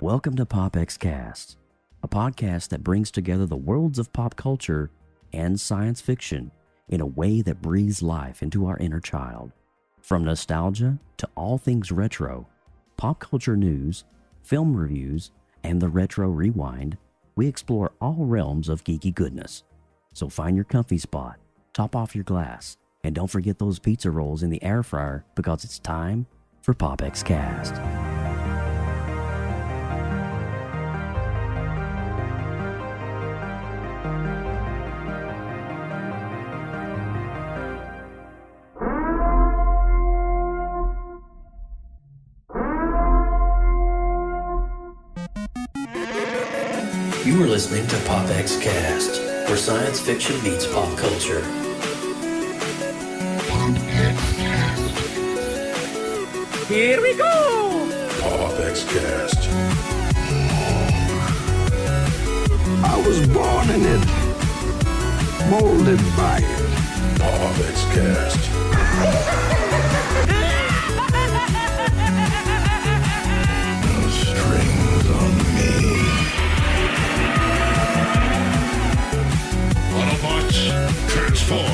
Welcome to POPX Cast, a podcast that brings together the worlds of pop culture and science fiction in a way that breathes life into our inner child. From nostalgia to all things retro, pop culture news, film reviews, and the retro rewind, we explore all realms of geeky goodness. So find your comfy spot, top off your glass, and don't forget those pizza rolls in the air fryer because it's time for POPX Cast. You are listening to POPX Cast, where science fiction meets pop culture. Here we go! POPX Cast. I was born in it, molded by it. POPX Cast. No strings on me. Autobots, transform.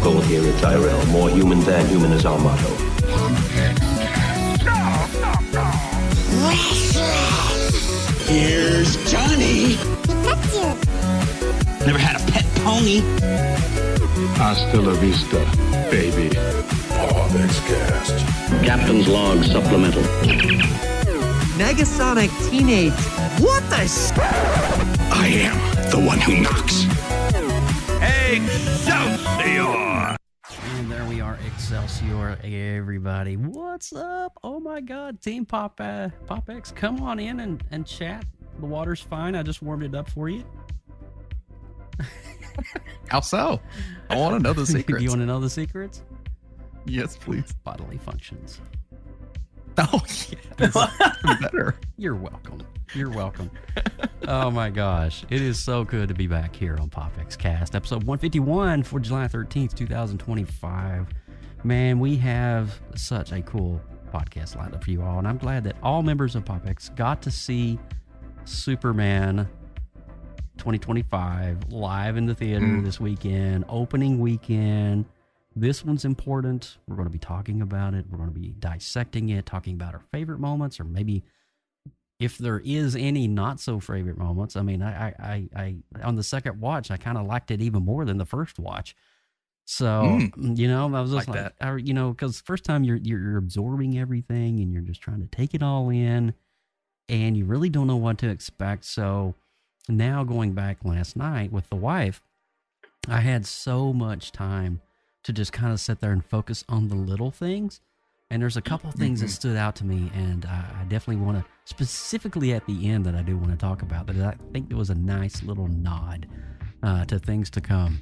Goal here at Tyrell, more human than human is our motto. Here's Johnny. Never had a pet pony. Hasta la vista, baby. POPX Cast. Captain's log supplemental. Negasonic Teenage. What the I am the one who knocks. Excelsior! And there we are, Excelsior, everybody. What's up? Oh my God, Team PopX, come on in and chat. The water's fine. I just warmed it up for you. How so? I want to know the secrets. Do you want to know the secrets? Yes, please. Bodily functions. Oh, yeah. Better. You're welcome. You're welcome. Oh my gosh. It is so good to be back here on PopX Cast, episode 151 for July 13th, 2025. Man, we have such a cool podcast lined up for you all, and I'm glad that all members of PopX got to see Superman 2025 live in the theater this weekend, opening weekend. This one's important. We're going to be talking about it. We're going to be dissecting it, talking about our favorite moments, or maybe if there is any not so favorite moments. I mean, I on the second watch, I kind of liked it even more than the first watch. So, you know, I was just like you know, because first time you're absorbing everything and you're just trying to take it all in, and you really don't know what to expect. So now going back last night with the wife, I had so much time to just kind of sit there and focus on the little things. And there's a couple things that stood out to me, and I definitely want to, specifically at the end, that I do want to talk about, that I think there was a nice little nod to things to come.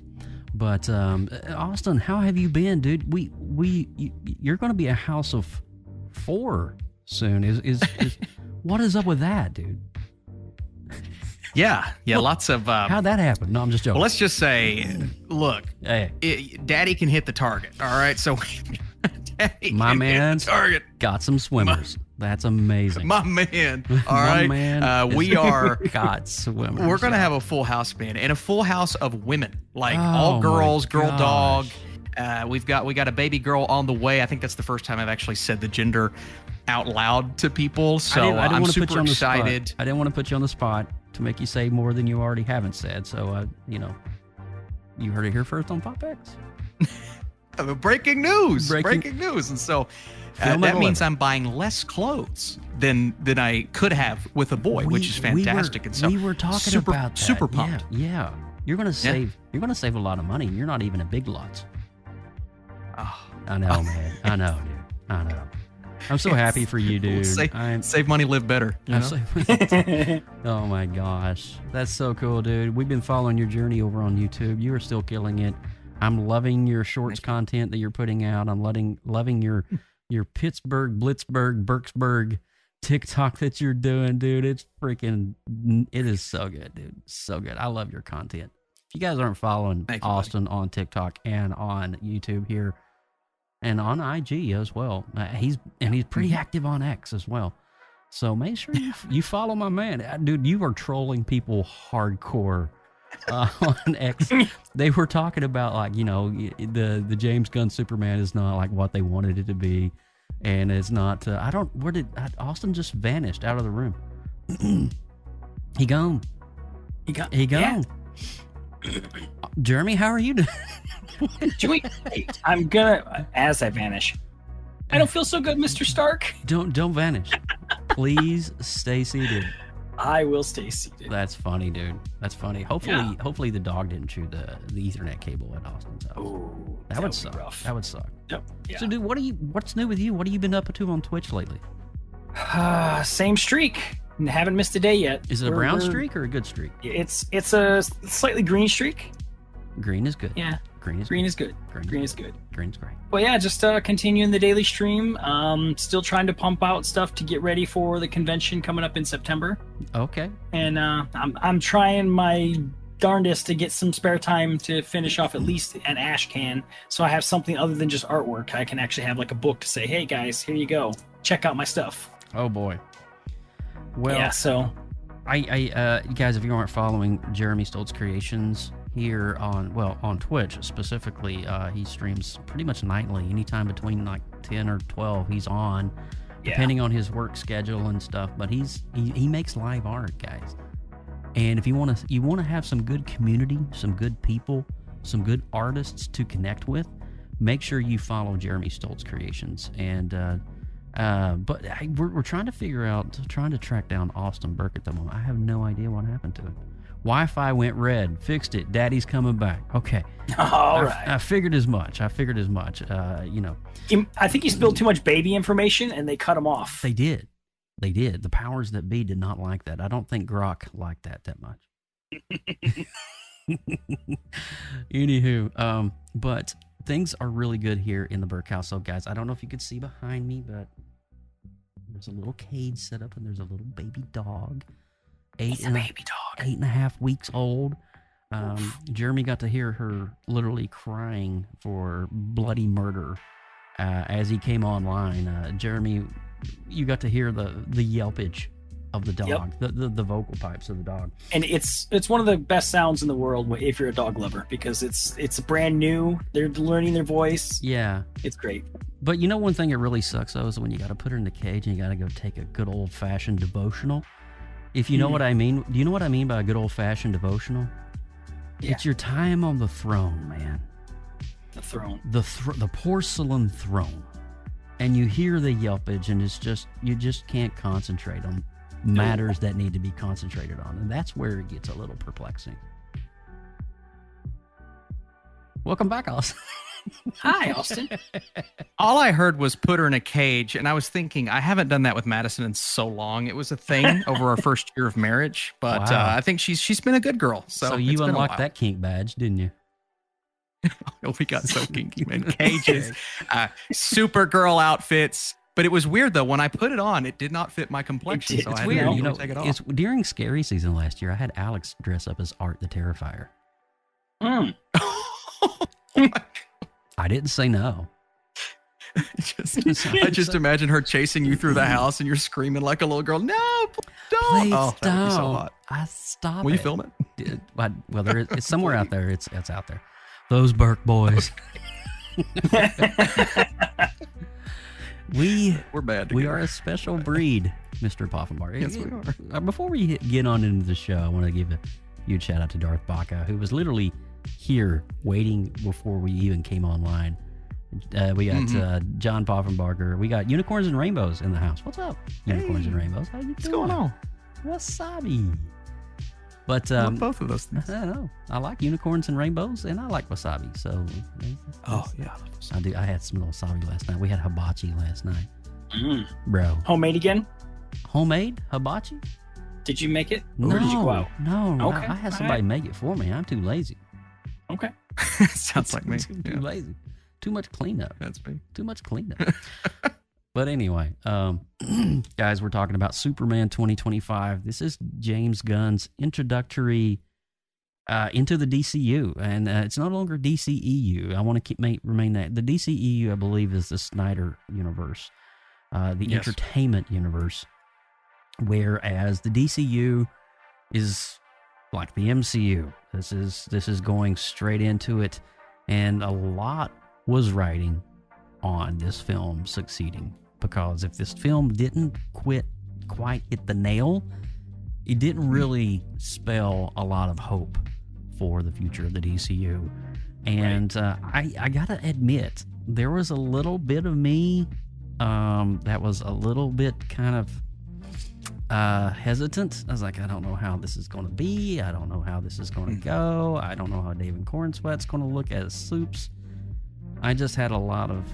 But Austin, how have you been, dude? You're going to be a house of 4 soon. Is what is up with that, dude? Yeah, lots of... how'd that happen? No, I'm just joking. Well, let's just say, look, Daddy can hit the target, all right? So, Daddy my can man's hit the target. Got some swimmers. That's amazing. My man, all right? Man we are... got swimmers. We're going to have a full house, man, and a full house of women, like all girls, girl dog. We got a baby girl on the way. I think that's the first time I've actually said the gender out loud to people, so I'm super excited. I didn't want to put you on the spot to make you say more than you already haven't said. So, you know, you heard it here first on PopX. Breaking news. Breaking news. And so that means I'm buying less clothes than I could have with a boy, which is fantastic. And so we were talking about that. Super pumped. Yeah. You're going to save. Yeah. You're going to save a lot of money. You're not even at Big Lots. Oh, I know, man. I know, dude. I know. I'm so happy for you, dude. Save money, live better. You know? Oh my gosh, that's so cool, dude. We've been following your journey over on YouTube. You are still killing it. I'm loving your shorts content that you're putting out. I'm loving your your Pittsburgh, Blitzburg, Berksburg TikTok that you're doing, dude. It is so good, dude. So good. I love your content. If you guys aren't following Austin on TikTok and on YouTube here and on IG as well, he's pretty active on X as well. So make sure you follow my man. Dude, you are trolling people hardcore on X. They were talking about, like, the James Gunn Superman is not like what they wanted it to be. And it's not, Austin just vanished out of the room. He gone. Yeah. Jeremy, how are you doing? I'm gonna, as I vanish, I don't feel so good, Mr. Stark. Don't vanish. Please stay seated. I will stay seated. That's funny, dude. That's funny. Hopefully the dog didn't chew the Ethernet cable at Austin's house. Oh, that would suck. Rough. That would suck. Yep. Yeah. So, dude, what's new with you? What have you been up to on Twitch lately? Same streak. Haven't missed a day yet. Is it a brown streak or a good streak? It's a slightly green streak. Green is good. Yeah. Green is good. Green's great. Well, yeah, just continuing the daily stream. Still trying to pump out stuff to get ready for the convention coming up in September. Okay. And I'm trying my darndest to get some spare time to finish off at least an ash can, so I have something other than just artwork. I can actually have like a book to say, hey guys, here you go, check out my stuff. Oh boy. Well, yeah. So, I you guys, if you aren't following Jeremy Stoltz Creations here on Twitch specifically, he streams pretty much nightly, anytime between like 10 or 12 he's on, depending on his work schedule and stuff. But he makes live art, guys. And if you want to have some good community, some good people, some good artists to connect with, make sure you follow Jeremy Stoltz Creations. And but we're trying to track down Austin Burke at the moment. I have no idea what happened to it. Wi-Fi went red. Fixed it. Daddy's coming back. Okay. All right. I figured as much. I think he spilled too much baby information, and they cut him off. They did. The powers that be did not like that. I don't think Grok liked that much. Anywho, but things are really good here in the Burke house. So, guys, I don't know if you could see behind me, but there's a little cage set up, and there's a little baby dog. 8.5 weeks old. Jeremy got to hear her literally crying for bloody murder as he came online. Jeremy, you got to hear the yelpage of the dog, the vocal pipes of the dog. And it's one of the best sounds in the world if you're a dog lover, because it's brand new. They're learning their voice. Yeah. It's great. But one thing that really sucks, though, is when you got to put her in the cage and you got to go take a good old-fashioned devotional. If you know what I mean, do you know what I mean by a good old-fashioned devotional? Yeah. It's your time on the throne, man. The throne. The porcelain throne. And you hear the yelpage, and it's just, you just can't concentrate on matters that need to be concentrated on. And that's where it gets a little perplexing. Welcome back, Austin. Hi, Austin. All I heard was put her in a cage, and I was thinking, I haven't done that with Madison in so long. It was a thing over our first year of marriage, but wow. I think she's been a good girl. So you unlocked that kink badge, didn't you? We got so kinky, man. Cages, Supergirl outfits. But it was weird, though. When I put it on, it did not fit my complexion. So it's I weird. had to take it off. It's during Scary Season last year, I had Alex dress up as Art the Terrifier. I didn't say no. I just imagine her chasing you through the house and you're screaming like a little girl. No, don't. Please that would be so hot. Stop. Will you film it? Well, it's somewhere out there. It's out there. Those Burke boys. We're bad. We are a special breed, Mr. Poffenbar. Yes, we are. Before we get on into the show, I want to give a huge shout out to Darth Baca, who was literally here waiting before we even came online. We got John Poffenbarger. We got Unicorns and Rainbows in the house. What's up, Unicorns and Rainbows? How you doing? What's going on? Wasabi. But I love both of those things. I know. I like unicorns and rainbows, and I like wasabi. So, yeah, I love wasabi. I do. I had some wasabi last night. We had hibachi last night, bro. Homemade again? Homemade hibachi? Did you make it, or no, did you go out? No. Okay. I had somebody make it for me. I'm too lazy. Okay. Sounds like me. Too lazy. Too much cleanup. That's me. Too much cleanup. But anyway, guys, we're talking about Superman 2025. This is James Gunn's introductory into the DCU, and it's no longer DCEU. I want to remain that. The DCEU, I believe, is the Snyder universe, the entertainment universe, whereas the DCU is like the MCU. This is going straight into it, and a lot was riding on this film succeeding, because if this film didn't quite hit the nail, it didn't really spell a lot of hope for the future of the DCU. And I gotta admit, there was a little bit of me that was a little bit kind of hesitant. I was like, I don't know how this is going to be. I don't know how this is going to go. I don't know how David Cornsweat's going to look as Soups. I just had a lot of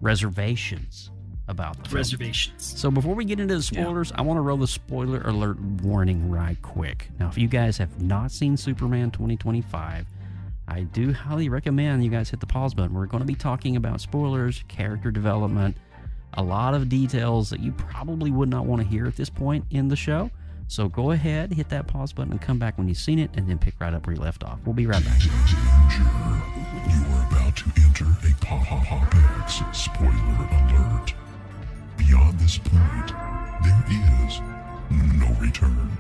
reservations about the film. Reservations. So before we get into the spoilers, I want to roll the spoiler alert warning right quick. Now, if you guys have not seen Superman 2025, I do highly recommend you guys hit the pause button. We're going to be talking about spoilers, character development, a lot of details that you probably would not want to hear at this point in the show. So go ahead, hit that pause button, and come back when you've seen it, and then pick right up where you left off. We'll be right back. Danger. You are about to enter a POPX spoiler alert. Beyond this point, there is no return.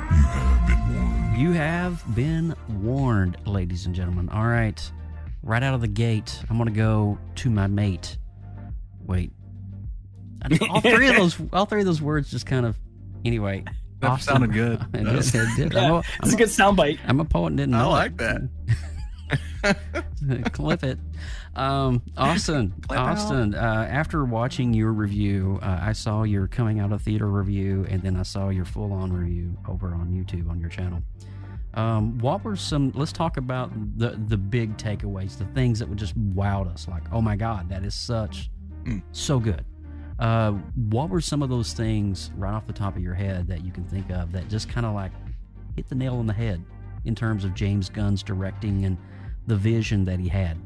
You have been warned. You have been warned, ladies and gentlemen. All right, right out of the gate, I'm going to go to my mate. Wait. All three of those words just kind of, anyway. That sounded good. It did. Yeah, it's a good soundbite. I'm a poet and didn't know. I like that. Clip it. Austin, after watching your review, I saw your coming out of theater review, and then I saw your full-on review over on YouTube on your channel. What were let's talk about the big takeaways, the things that would just wowed us, like, oh my God, that is so good. What were some of those things right off the top of your head that you can think of that just kind of like hit the nail on the head in terms of James Gunn's directing and the vision that he had?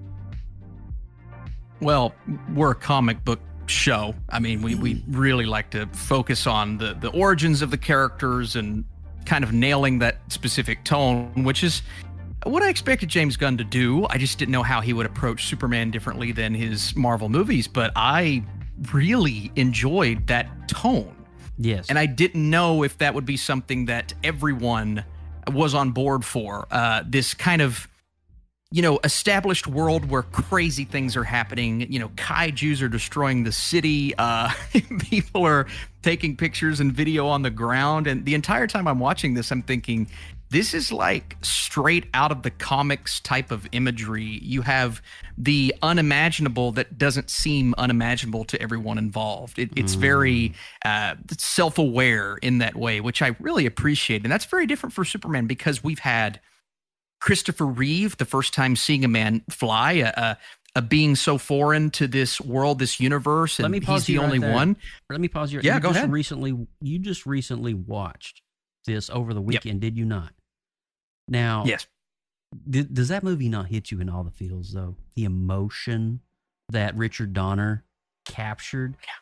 Well, we're a comic book show. I mean, we really like to focus on the origins of the characters and kind of nailing that specific tone, which is what I expected James Gunn to do. I just didn't know how he would approach Superman differently than his Marvel movies, but I really enjoyed that tone. Yes. And I didn't know if that would be something that everyone was on board for. This kind of, established world where crazy things are happening. Kaijus are destroying the city. People are taking pictures and video on the ground. And the entire time I'm watching this, I'm thinking, this is like straight out of the comics type of imagery. You have the unimaginable that doesn't seem unimaginable to everyone involved. It's very self-aware in that way, which I really appreciate. And that's very different for Superman, because we've had Christopher Reeve, the first time seeing a man fly, a being so foreign to this world, this universe, and he's the only one. Let me pause you. Yeah, go ahead. You just recently watched this over the weekend, did you not? Now, yes. Does that movie not hit you in all the feels, though? The emotion that Richard Donner captured? Yeah.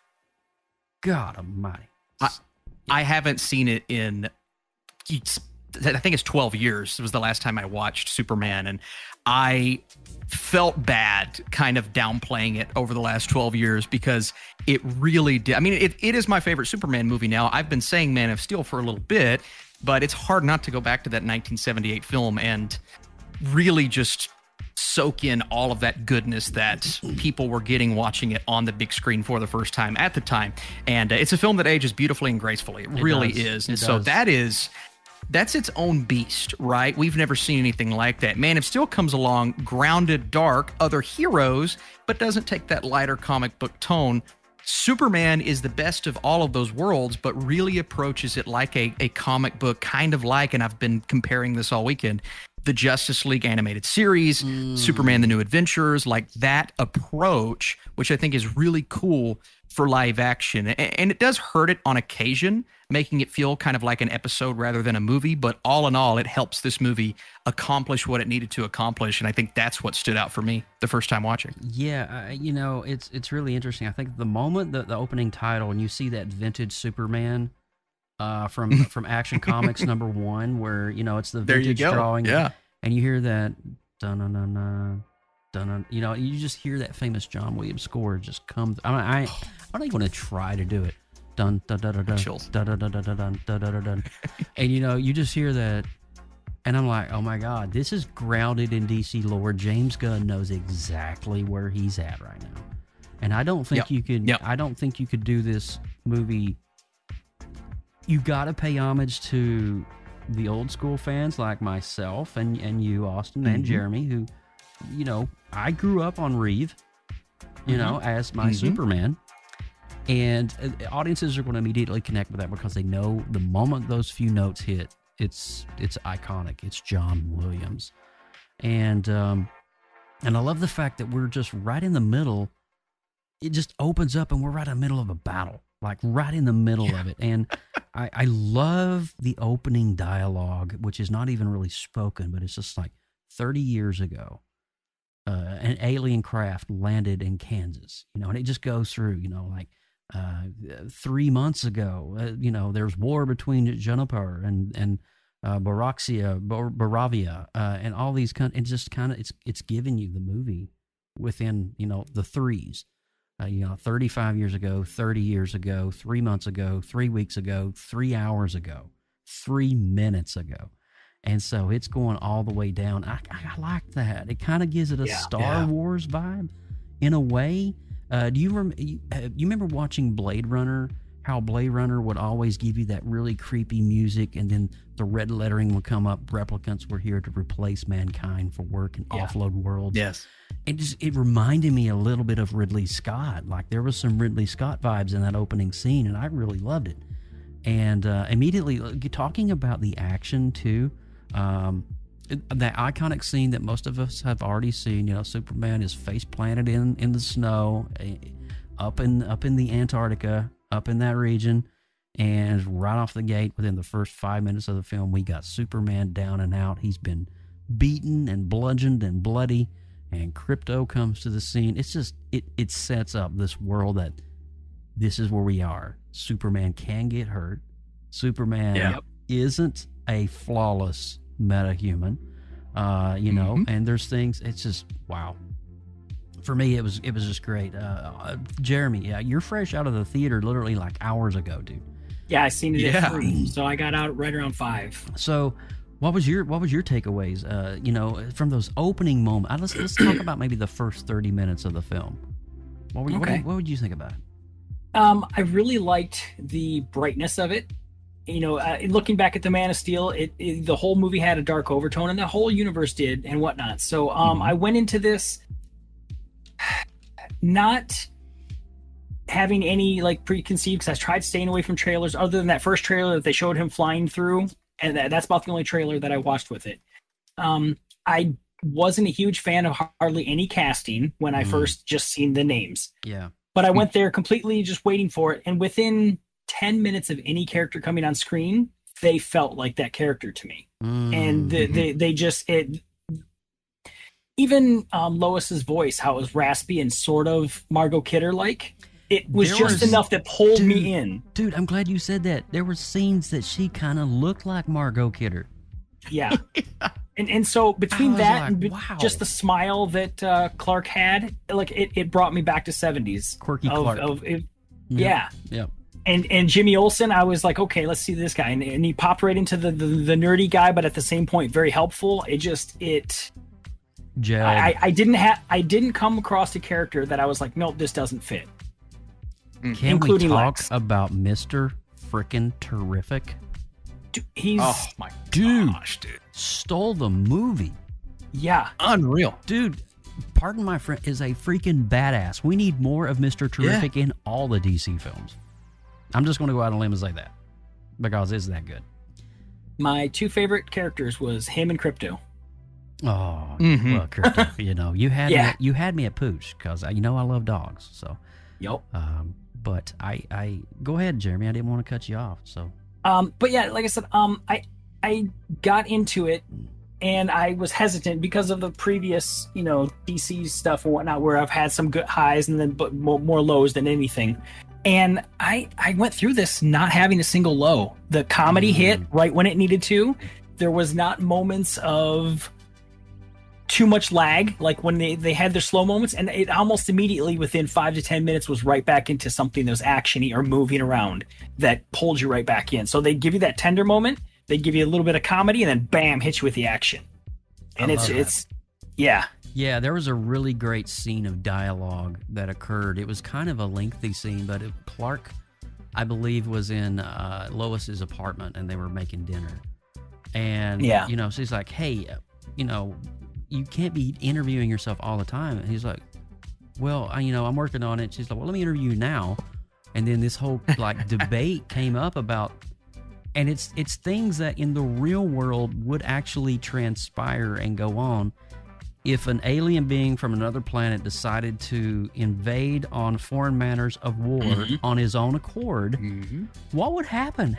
God almighty. I haven't seen it in, I think it's 12 years. It was the last time I watched Superman, and I felt bad kind of downplaying it over the last 12 years, because it really did. I mean, it is my favorite Superman movie now. I've been saying Man of Steel for a little bit, but it's hard not to go back to that 1978 film and really just soak in all of that goodness that people were getting watching it on the big screen for the first time at the time. And it's a film that ages beautifully and gracefully. It really is. And so that's its own beast, right? We've never seen anything like that. Man of Steel comes along, grounded, dark, other heroes, but doesn't take that lighter comic book tone. Superman is the best of all of those worlds, but really approaches it like a comic book, kind of like, and I've been comparing this all weekend, the Justice League animated series, Superman: The New Adventures, like that approach, which I think is really cool for live action. And it does hurt it on occasion, making it feel kind of like an episode rather than a movie. But all in all, it helps this movie accomplish what it needed to accomplish. And I think that's what stood out for me the first time watching. Yeah, it's really interesting. I think the moment the opening title and you see that vintage Superman from Action Comics #1, where it's the vintage drawing, and you hear that dun you just hear that famous John Williams score just come. I don't even want to try to do it. Dun dun dun dun dun dun dun dun dun dun dun dun, and you just hear that, and I'm like, oh my God, this is grounded in DC lore. James Gunn knows exactly where he's at right now, and I don't think you could. I don't think you could do this movie. You got to pay homage to the old school fans like myself and you, Austin, and Jeremy, who, I grew up on Reeve, as my Superman. And audiences are going to immediately connect with that because they know the moment those few notes hit, it's iconic. It's John Williams. And I love the fact that we're just right in the middle. It just opens up and we're right in the middle of a battle, like right in the middle of it. And I love the opening dialogue, which is not even really spoken, but it's just like 30 years ago, an alien craft landed in Kansas, and it just goes through, 3 months ago, there's war between Juniper and Baravia, and all these it's just kind of, it's giving you the movie within, the threes. 35 years ago, 30 years ago, 3 months ago, 3 weeks ago, 3 hours ago, 3 minutes ago. And so it's going all the way down. I like that. It kind of gives it a Star Wars vibe in a way. Do you remember watching Blade Runner? How Blade Runner would always give you that really creepy music, and then the red lettering would come up. Replicants were here to replace mankind for work and offload worlds. Yes. It reminded me a little bit of Ridley Scott. Like there was some Ridley Scott vibes in that opening scene, and I really loved it. And immediately talking about the action too, that iconic scene that most of us have already seen. Superman is face planted in the snow, up in the Antarctica, up in that region, and right off the gate, within the first 5 minutes of the film, we got Superman down and out. He's been beaten and bludgeoned and bloody, and Krypto comes to the scene. It's just it sets up this world that this is where we are. Superman can get hurt. Superman isn't a flawless metahuman, and there's things. It's just wow. For me, it was just great. Jeremy, you're fresh out of the theater, literally like hours ago, dude. Yeah, I seen it at 3, so I got out right around 5. So, what was your takeaways? From those opening moments. Let's talk about maybe the first 30 minutes of the film. What would you think about it? I really liked the brightness of it. Looking back at the Man of Steel, the whole movie had a dark overtone, and the whole universe did, and whatnot. So I went into this not having any preconceived, because I tried staying away from trailers other than that first trailer that they showed him flying through, and that's about the only trailer that I watched with it. I wasn't a huge fan of hardly any casting when I first just seen the names. Yeah. But I went there completely just waiting for it, and within 10 minutes of any character coming on screen, they felt like that character to me. And they just even Lois's voice, how it was raspy and sort of Margot Kidder-like, it was enough that pulled me in. Dude, I'm glad you said that. There were scenes that she kind of looked like Margot Kidder. Yeah. And so between that and just the smile that Clark had, it brought me back to 70s. Quirky Clark. Yeah. And Jimmy Olsen, I was like, okay, let's see this guy. And he popped right into the nerdy guy, but at the same point, very helpful. I didn't come across a character that I was like, nope, this doesn't fit. Can we talk about Mr. Frickin' Terrific? He's gosh, dude. Stole the movie. Yeah. Unreal. Dude, pardon my friend, is a freaking badass. We need more of Mr. Terrific in all the DC films. I'm just going to go out on a limb and say that because it's that good. My 2 favorite characters was him and Krypto. Oh, Mhm. well, Kirk, you had Yeah. you had me at Pooch because I love dogs. So, Yep. but I go ahead, Jeremy. I didn't want to cut you off. So, But yeah, like I said, I got into it and I was hesitant because of the previous, DC stuff and whatnot, where I've had some good highs and then but more lows than anything. And I went through this not having a single low. The comedy hit right when it needed to. There was not moments of too much lag, like when they had their slow moments, and it almost immediately within 5 to 10 minutes was right back into something that was actiony or moving around that pulled you right back in. So they give you that tender moment, they give you a little bit of comedy, and then bam, hit you with the action. And it's yeah. yeah, there was a really great scene of dialogue that occurred. It was kind of a lengthy scene, but Clark, I believe, was in Lois's apartment and they were making dinner. And, she's like, hey, you can't be interviewing yourself all the time. And he's like, well, I'm working on it. She's like, well, let me interview you now. And then this whole debate came up about, and it's things that in the real world would actually transpire and go on. If an alien being from another planet decided to invade on foreign matters of war on his own accord, what would happen?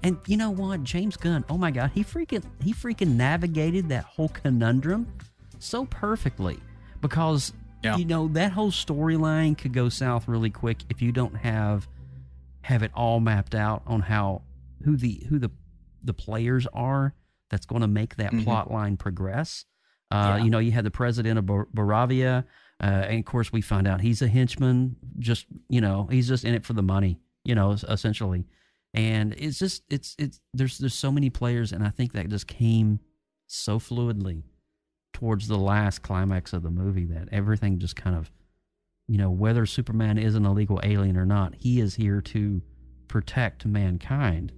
And you know what? James Gunn, oh my God, he freaking navigated that whole conundrum so perfectly because that whole storyline could go south really quick if you don't have it all mapped out on who the players are that's going to make that plot line progress. You had the president of Baravia, and of course we find out he's a henchman. Just he's just in it for the money. Essentially, and it's just there's so many players, and I think that just came so fluidly towards the last climax of the movie that everything just kind of, whether Superman is an illegal alien or not, he is here to protect mankind.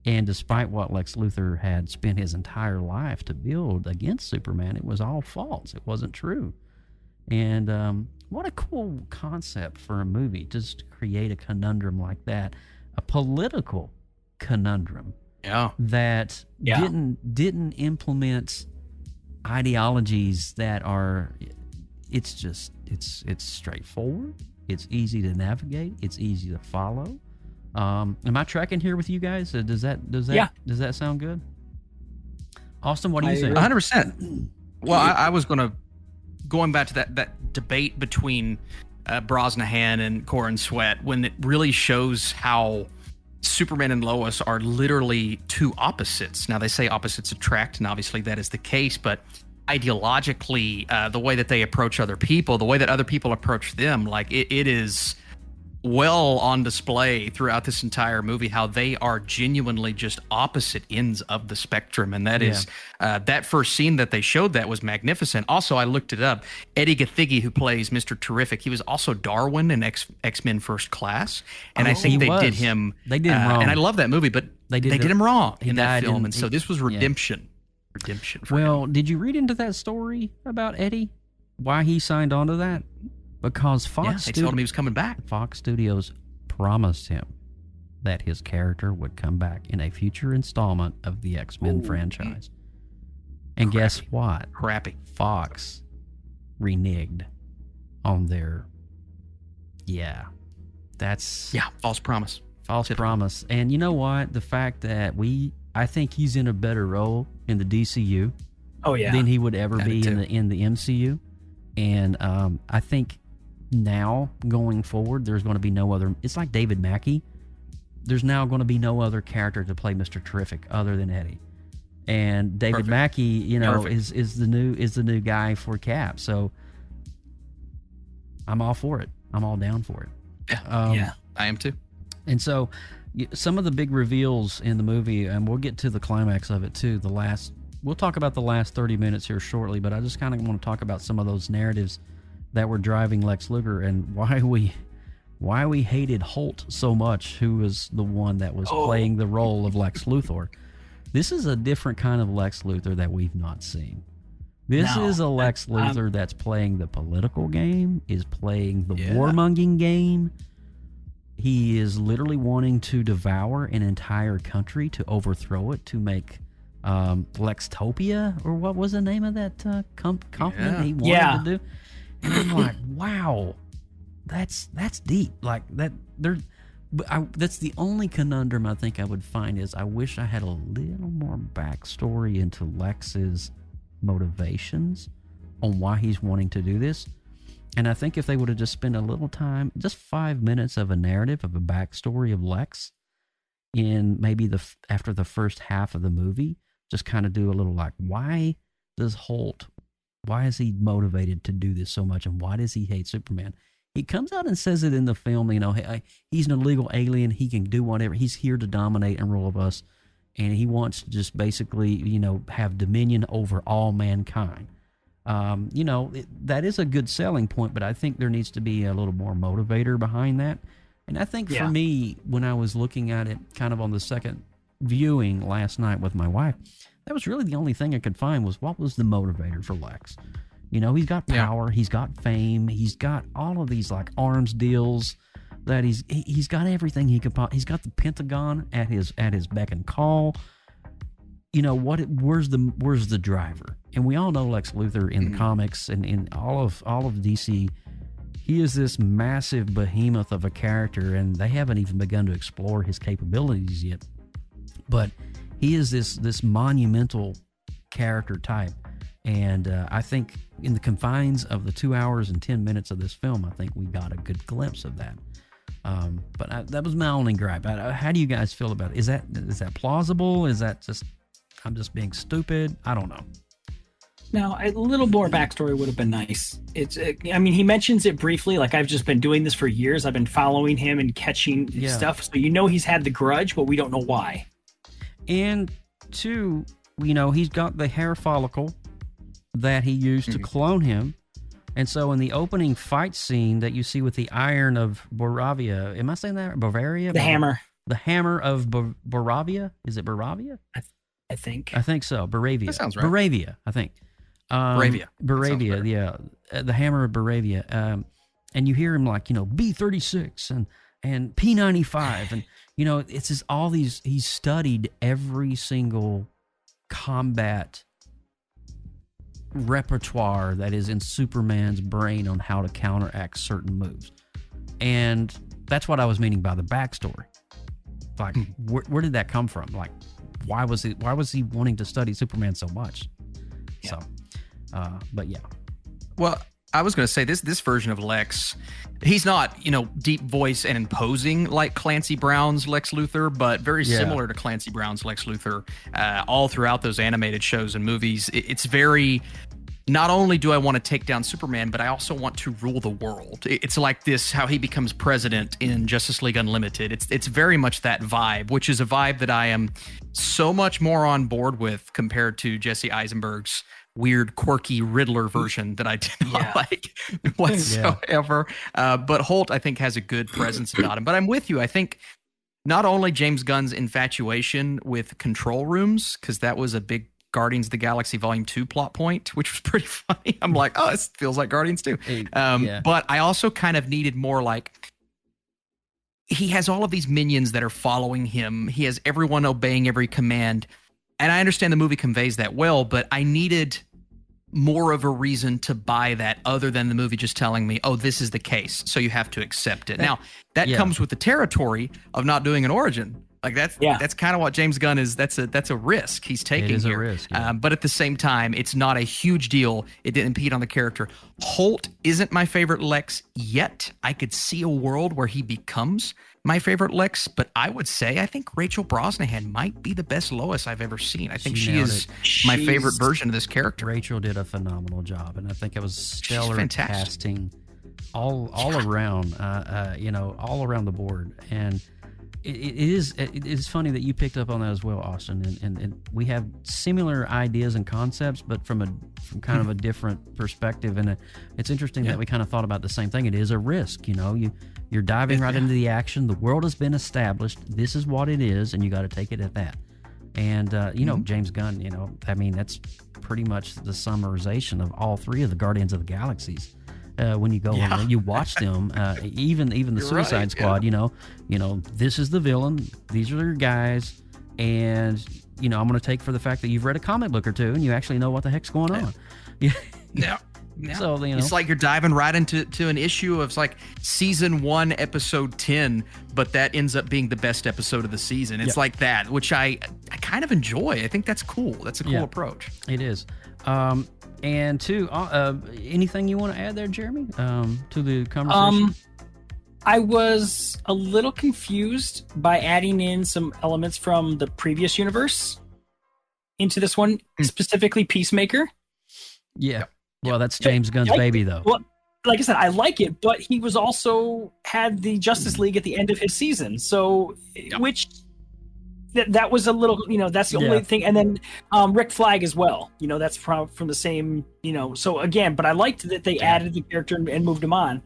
And despite what Lex Luthor had spent his entire life to build against Superman, it was all false. It wasn't true. And what a cool concept for a movie, just to create a conundrum like that, a political conundrum that didn't implement ideologies that are. It's straightforward. It's easy to navigate. It's easy to follow. Am I tracking here with you guys? Does that sound good? Austin, what do you think? 100%. Well, I was going back to that debate between Brosnahan and Corin Sweat when it really shows how Superman and Lois are literally two opposites. Now, they say opposites attract, and obviously that is the case, but ideologically, the way that they approach other people, the way that other people approach them, it is well on display throughout this entire movie how they are genuinely just opposite ends of the spectrum. And that is that first scene that they showed that was magnificent. Also, I looked it up. Eddie Gathigi, who plays Mr. Terrific, he was also Darwin in X-Men First Class. And I think they did him wrong. And I love that movie, but they did him wrong in that film. And so this was redemption. Redemption for him. Did you read into that story about Eddie? Why he signed on to that? Because they told him he was coming back. Fox Studios promised him that his character would come back in a future installment of the X-Men franchise. And guess what? Crappy. Fox reneged on their... false promise. False promise. And you know what? The fact that I think he's in a better role in the DCU than he would ever be in the MCU. And I think now going forward, there's going to be no other. It's like David Mackey. There's now going to be no other character to play Mr. Terrific other than Eddie. And David Mackey, is the new guy for Cap. So I'm all for it. I'm all down for it. I am too. And so some of the big reveals in the movie, and we'll get to the climax of it too. We'll talk about the last 30 minutes here shortly, but I just kind of want to talk about some of those narratives that were driving Lex Luthor and why we hated Holt so much, who was the one that was playing the role of Lex Luthor. This is a different kind of Lex Luthor that we've not seen. This is a Lex Luthor that's playing the political game, is playing the warmongering game. He is literally wanting to devour an entire country, to overthrow it, to make Lextopia, or what was the name of that company he wanted Yeah. to do? And I'm like, wow, that's deep. Like that. That's the only conundrum I think I would find is I wish I had a little more backstory into Lex's motivations on why he's wanting to do this. And I think if they would have just spent a little time, just 5 minutes of a narrative of a backstory of Lex in maybe after the first half of the movie, just kind of do a little like, why is he motivated to do this so much, and why does he hate Superman? He comes out and says it in the film, hey, he's an illegal alien. He can do whatever. He's here to dominate and rule of us. And he wants to just basically, have dominion over all mankind. That is a good selling point, but I think there needs to be a little more motivator behind that. And I think for me, when I was looking at it kind of on the second viewing last night with my wife, that was really the only thing I could find was what was the motivator for Lex. He's got power, he's got fame, he's got all of these like arms deals that he's got everything he could. He's got the Pentagon at his beck and call. Where's the driver? And we all know Lex Luthor in the comics and in all of DC. He is this massive behemoth of a character, and they haven't even begun to explore his capabilities yet. But he is this monumental character type. And I think in the confines of the 2 hours and 10 minutes of this film, I think we got a good glimpse of that. But that was my only gripe. How do you guys feel about it? Is that plausible? Is that just I'm just being stupid? I don't know. Now, a little more backstory would have been nice. He mentions it briefly. Like, I've just been doing this for years. I've been following him and catching stuff. So he's had the grudge, but we don't know why. And two, he's got the hair follicle that he used to clone him. And so in the opening fight scene that you see with the iron of Boravia, am I saying that? Bavaria? The hammer. The hammer of Boravia? Is it Boravia? I think. I think so. Boravia. That sounds right. Boravia, I think. Boravia, yeah. The hammer of Boravia. And you hear him like, B-36 and P-95. And, it's just all these, he's studied every single combat repertoire that is in Superman's brain on how to counteract certain moves. And that's what I was meaning by the backstory. Like, where did that come from? Like, why was he wanting to study Superman so much? Yeah. So, but yeah. Well, I was going to say this version of Lex, he's not, deep voice and imposing like Clancy Brown's Lex Luthor, but very similar to Clancy Brown's Lex Luthor all throughout those animated shows and movies. It's very, not only do I want to take down Superman, but I also want to rule the world. It's like this, how he becomes president in Justice League Unlimited. It's very much that vibe, which is a vibe that I am so much more on board with compared to Jesse Eisenberg's weird, quirky Riddler version that I did not like whatsoever. But Holt, I think, has a good presence about him. But I'm with you. I think not only James Gunn's infatuation with control rooms, because that was a big Guardians of the Galaxy Volume 2 plot point, which was pretty funny. I'm like, oh, this feels like Guardians 2. But I also kind of needed more like, he has all of these minions that are following him. He has everyone obeying every command. And I understand the movie conveys that well, but I needed more of a reason to buy that other than the movie just telling me, oh, this is the case, so you have to accept it. Now, that comes with the territory of not doing an origin. Like that's kind of what James Gunn is. That's a risk he's taking here. It is a risk, but at the same time, it's not a huge deal. It didn't impede on the character. Holt isn't my favorite Lex yet. I could see a world where he becomes my favorite Lex, but I would say I think Rachel Brosnahan might be the best Lois I've ever seen. I think she is my favorite version of this character. Rachel did a phenomenal job, and I think it was stellar casting all around. All around the board. And it is funny that you picked up on that as well, Austin. And we have similar ideas and concepts, but from kind of a different perspective. And it's interesting that we kind of thought about the same thing. It is a risk, You're diving right into the action. The world has been established. This is what it is, and you got to take it at that. And, James Gunn, that's pretty much the summarization of all three of the Guardians of the Galaxies. When you go and you watch them, even the Suicide Squad, this is the villain. These are their guys. And, you know, I'm going to take for the fact that you've read a comic book or two and you actually know what the heck's going on. Yeah. Yeah. So, you know, it's like you're diving right into an issue of like season 1, episode 10, but that ends up being the best episode of the season. It's like that, which I kind of enjoy. I think that's cool. That's a cool approach. It is. And two, anything you want to add there, Jeremy, to the conversation? I was a little confused by adding in some elements from the previous universe into this one, specifically Peacemaker. Yeah. Well, that's James Gunn's baby, though. Well, like I said, I like it, but he was also had the Justice League at the end of his season. So, which that was a little, you know, that's the only thing. And then Rick Flag as well. You know, that's from the same, you know. So again, but I liked that they added the character and moved him on.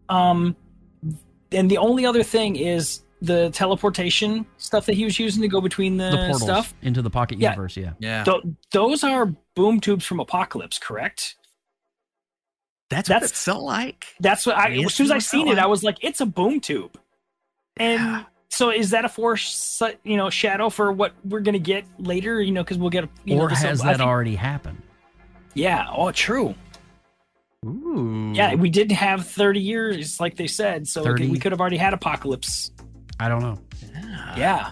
And the only other thing is the teleportation stuff that he was using to go between the portals stuff into the pocket universe. Yeah. Those are boom tubes from Apocalypse, correct? That's what it felt like. That's what as soon as I seen it, I was like, it's a boom tube. And so is that a shadow for what we're going to get later, you know, because we'll get or has that already happened? Yeah. Oh, true. Ooh. Yeah, we did have 30 years, like they said, so we could have already had Apocalypse. I don't know. Yeah.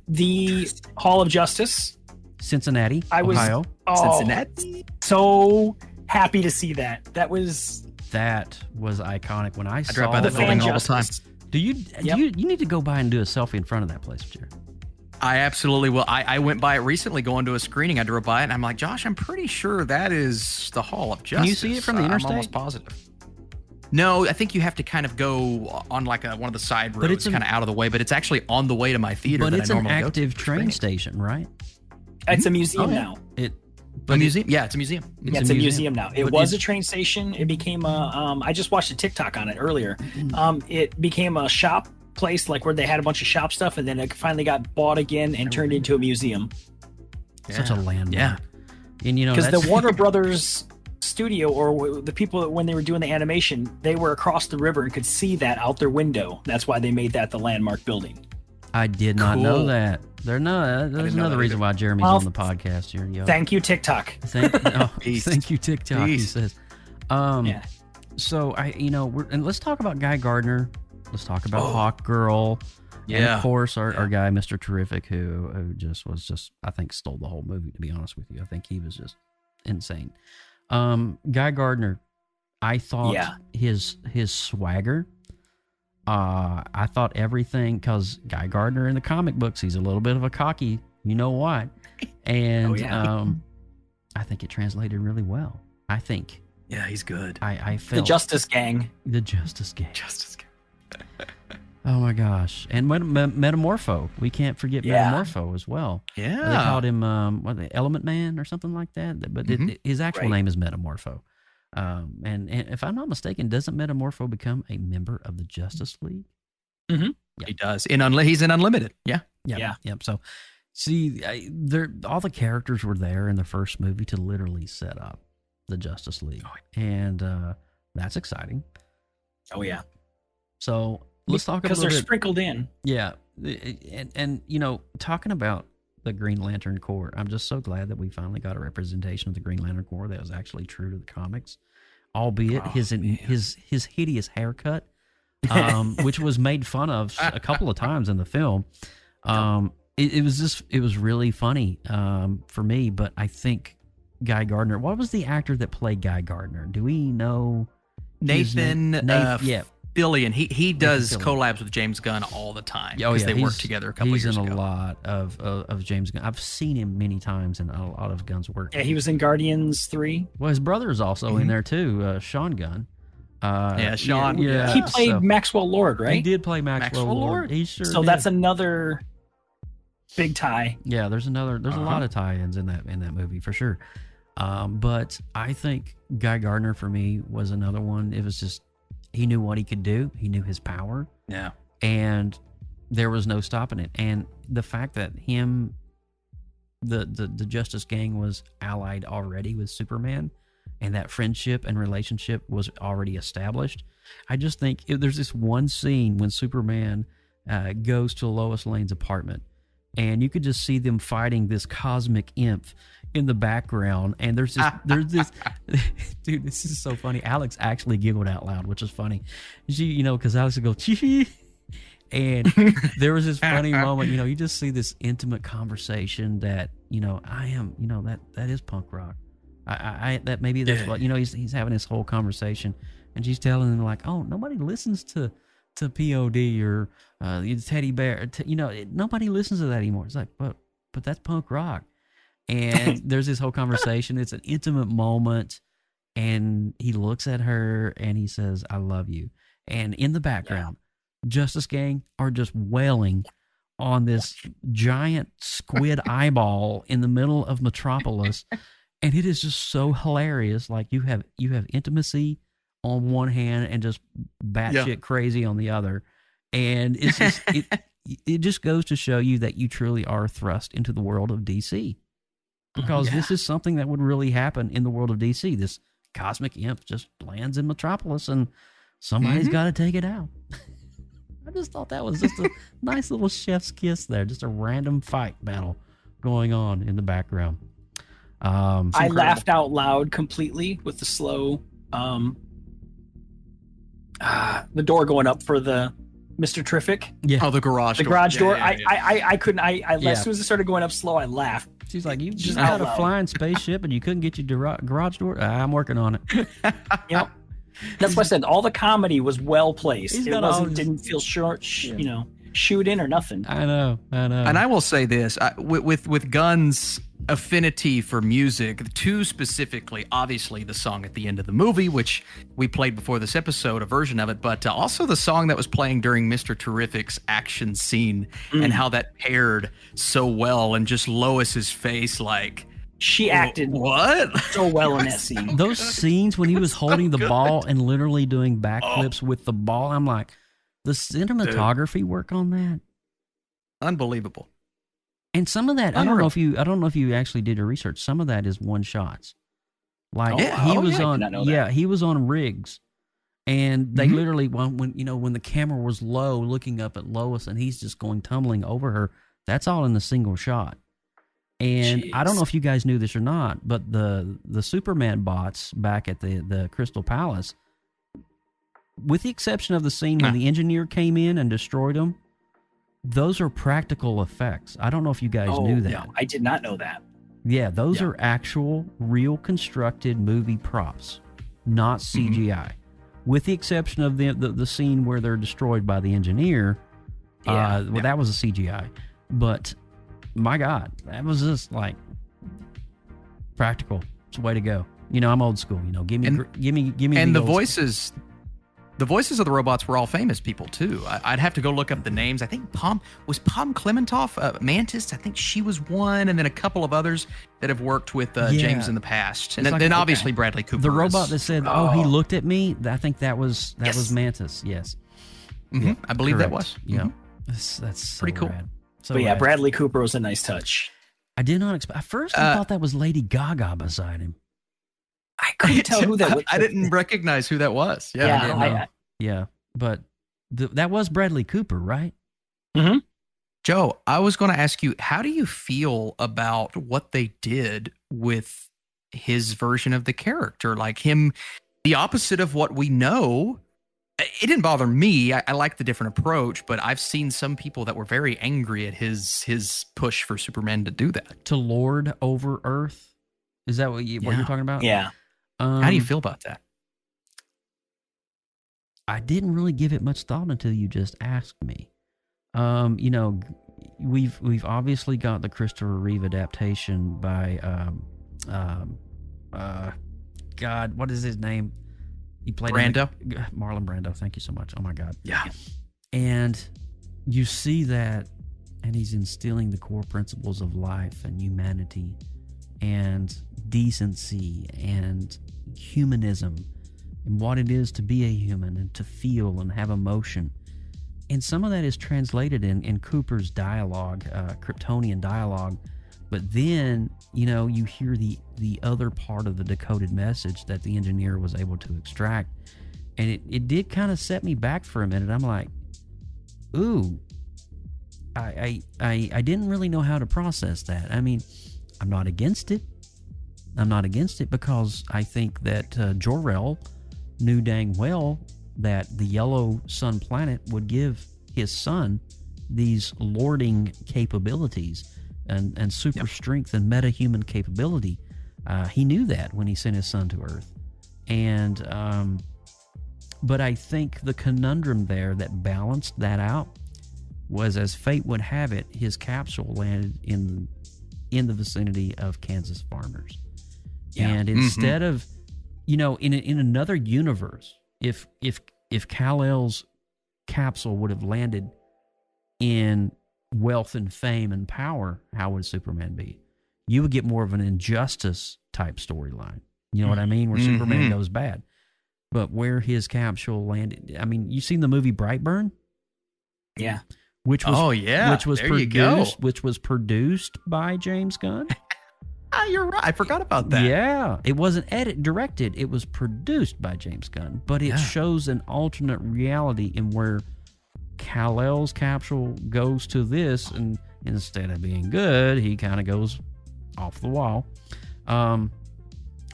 The Hall of Justice. Cincinnati, Ohio. Cincinnati. So happy to see that. That was iconic when I saw drive by the building all the time. Do you need to go by and do a selfie in front of that place, Jared? I absolutely will. I went by it recently going to a screening. I drove by it and I'm like, Josh, I'm pretty sure that is the Hall of Justice. Can you see it from the interstate? I'm almost positive. No, I think you have to kind of go on like one of the side roads, it's kind of out of the way, but it's actually on the way to my theater. But that it's I an normally active train station, right? It's a museum now. A museum? Yeah, it's a museum. It's a museum now. It was a train station. It became a. I just watched a TikTok on it earlier. It became a shop place, like where they had a bunch of shop stuff, and then it finally got bought again and turned into a museum. Such a landmark. Yeah, and you know, because the Warner Brothers studio, or the people that when they were doing the animation, they were across the river and could see that out their window. That's why they made that the landmark building. I did not know that. There's another reason why Jeremy's on the podcast here. Yo. Thank you, TikTok. Thank you, TikTok. He says. So and let's talk about Guy Gardner. Let's talk about Hawk Girl. Yeah. And of course, our guy, Mr. Terrific, who just I think stole the whole movie. To be honest with you, I think he was just insane. Guy Gardner, I thought his swagger. I thought everything, because Guy Gardner in the comic books, he's a little bit of a cocky, you know what? And I think it translated really well. I think. Yeah, he's good. I felt the Justice Gang. The Justice Gang. Oh my gosh! And Metamorpho, we can't forget Metamorpho as well. Yeah, they called him Element Man or something like that. But his actual name is Metamorpho. And if I'm not mistaken, doesn't Metamorpho become a member of the Justice League? Mm-hmm. Yep. He does. He's in Unlimited. Yeah. So, see, all the characters were there in the first movie to literally set up the Justice League, and that's exciting. Oh yeah. So let's talk because they're sprinkled in. Yeah, and you know, talking about the Green Lantern Corps, I'm just so glad that we finally got a representation of the Green Lantern Corps that was actually true to the comics, albeit his hideous haircut, which was made fun of a couple of times in the film. It was really funny for me, but I think Guy Gardner. What was the actor that played Guy Gardner? Do we know? Nathan Fillion. He does collabs with James Gunn all the time because they worked together a couple years ago. He's in a lot of James Gunn. I've seen him many times in a lot of Gunn's work. Yeah, he was in Guardians 3. Well, his brother is also in there too, Sean Gunn. Sean. Yeah, he played Maxwell Lord, right? He did play Maxwell Lord. He sure so did. That's another big tie. Yeah, there's a lot of tie-ins in that movie for sure. But I think Guy Gardner for me was another one. It was just, he knew what he could do. He knew his power. Yeah. And there was no stopping it. And the fact that the Justice Gang was allied already with Superman, and that friendship and relationship was already established. I just think there's this one scene when Superman goes to Lois Lane's apartment, and you could just see them fighting this cosmic imp in the background. And there's this dude, this is so funny. Alex actually giggled out loud, which is funny. She, because Alex would go, chee. And there was this funny moment, you just see this intimate conversation that, I am, that is punk rock. That maybe that's what, he's having this whole conversation, and she's telling him like, oh, nobody listens to POD or Teddy Bear, nobody listens to that anymore. It's like, but that's punk rock. And there's this whole conversation. It's an intimate moment, and he looks at her and he says, I love you. And in the background, Justice Gang are just wailing on this giant squid eyeball in the middle of Metropolis, and it is just so hilarious. Like you have intimacy on one hand and just batshit crazy on the other, and it's just it just goes to show you that you truly are thrust into the world of DC, because this is something that would really happen in the world of DC. This cosmic imp just lands in Metropolis, and somebody's got to take it out. I just thought that was just a nice little chef's kiss there. Just a random fight battle going on in the background. I laughed out loud completely with the slow, the door going up for the Mr. Terrific. Yeah. Oh, the garage door. I couldn't. As soon as it started going up slow, I laughed. She's like, you just got a flying spaceship and you couldn't get your garage door? I'm working on it. That's why I said all the comedy was well placed. It didn't feel short, shoot in or nothing. I know. And I will say this, with Gunn's affinity for music, two specifically, obviously the song at the end of the movie, which we played before this episode, a version of it, but also the song that was playing during Mr. Terrific's action scene and how that paired so well, and just Lois's face like, she acted so well in that scene. Those scenes when he was holding the ball and literally doing backflips with the ball, I'm like, the cinematography work on that, unbelievable. And some of that, I don't know if you actually did your research. Some of that is one shots. Like he was on rigs, and they literally when the camera was low, looking up at Lois, and he's just going tumbling over her. That's all in a single shot. And I don't know if you guys knew this or not, but the Superman bots back at the Crystal Palace, with the exception of the scene when the engineer came in and destroyed them, those are practical effects. I don't know if you guys knew that. No, I did not know that. Yeah, those are actual, real constructed movie props, not CGI. With the exception of the scene where they're destroyed by the engineer. That was a CGI. But my God, that was just like practical. It's a way to go. I'm old school. Give me. And the voices of the robots were all famous people too. I'd have to go look up the names. I think Palm Clementoff, Mantis. I think she was one, and then a couple of others that have worked with James in the past. And then obviously Bradley Cooper. The robot that said, he looked at me. I think that was Mantis. Yes, I believe that was. Yeah, that's so pretty cool. Rad. So but Bradley Cooper was a nice touch. I did not expect. At first, I thought that was Lady Gaga beside him. I couldn't tell who that was. I didn't recognize who that was. Yeah, but that was Bradley Cooper, right? Mm-hmm. Joe, I was going to ask you, how do you feel about what they did with his version of the character? Like him, the opposite of what we know. It didn't bother me. I like the different approach, but I've seen some people that were very angry at his push for Superman to do that. To lord over Earth? Is that what you're talking about? Yeah. How do you feel about that? I didn't really give it much thought until you just asked me. We've obviously got the Christopher Reeve adaptation by God, what is his name? He played Brando. Marlon Brando. Thank you so much. Oh my God. Yeah. And you see that, and he's instilling the core principles of life and humanity and decency and humanism and what it is to be a human and to feel and have emotion. And some of that is translated in Cooper's dialogue, Kryptonian dialogue. But then, you hear the other part of the decoded message that the engineer was able to extract. And it did kind of set me back for a minute. I'm like, ooh, I didn't really know how to process that. I mean, I'm not against it. I'm not against it because I think that Jor-El knew dang well that the yellow sun planet would give his son these lording capabilities and super strength and meta-human capability. He knew that when he sent his son to Earth. And but I think the conundrum there that balanced that out was, as fate would have it, his capsule landed in the vicinity of Kansas farmers. Yeah. And instead of, in another universe, if Kal-El's capsule would have landed in wealth and fame and power, how would Superman be? You would get more of an injustice type storyline. You know what I mean? Where Superman goes bad. But where his capsule landed, I mean, you seen the movie Brightburn? Yeah. Which was produced by James Gunn. You're right. I forgot about that. Yeah. It wasn't directed. It was produced by James Gunn. But it shows an alternate reality in where Kal-El's capsule goes to this, and instead of being good, he kind of goes off the wall.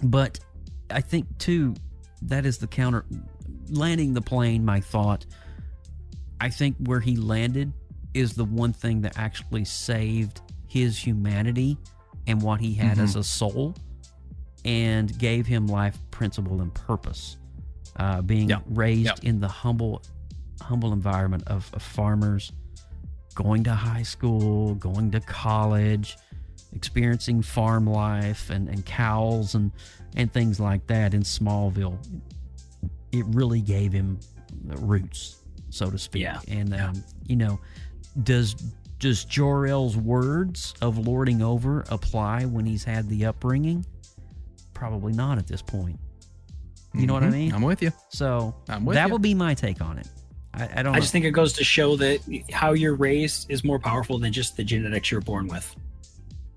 But I think, too, that is the counter. Landing the plane, my thought, I think where he landed is the one thing that actually saved his humanity and what he had as a soul, and gave him life principle and purpose. Being raised in the humble environment of farmers, going to high school, going to college, experiencing farm life and cows and things like that in Smallville. It really gave him roots, so to speak. Yeah. And, does Jor-El's words of lording over apply when he's had the upbringing? Probably not at this point. You know what I mean? I'm with you. So that would be my take on it. I don't know. I just think it goes to show that how you're raised is more powerful than just the genetics you're born with.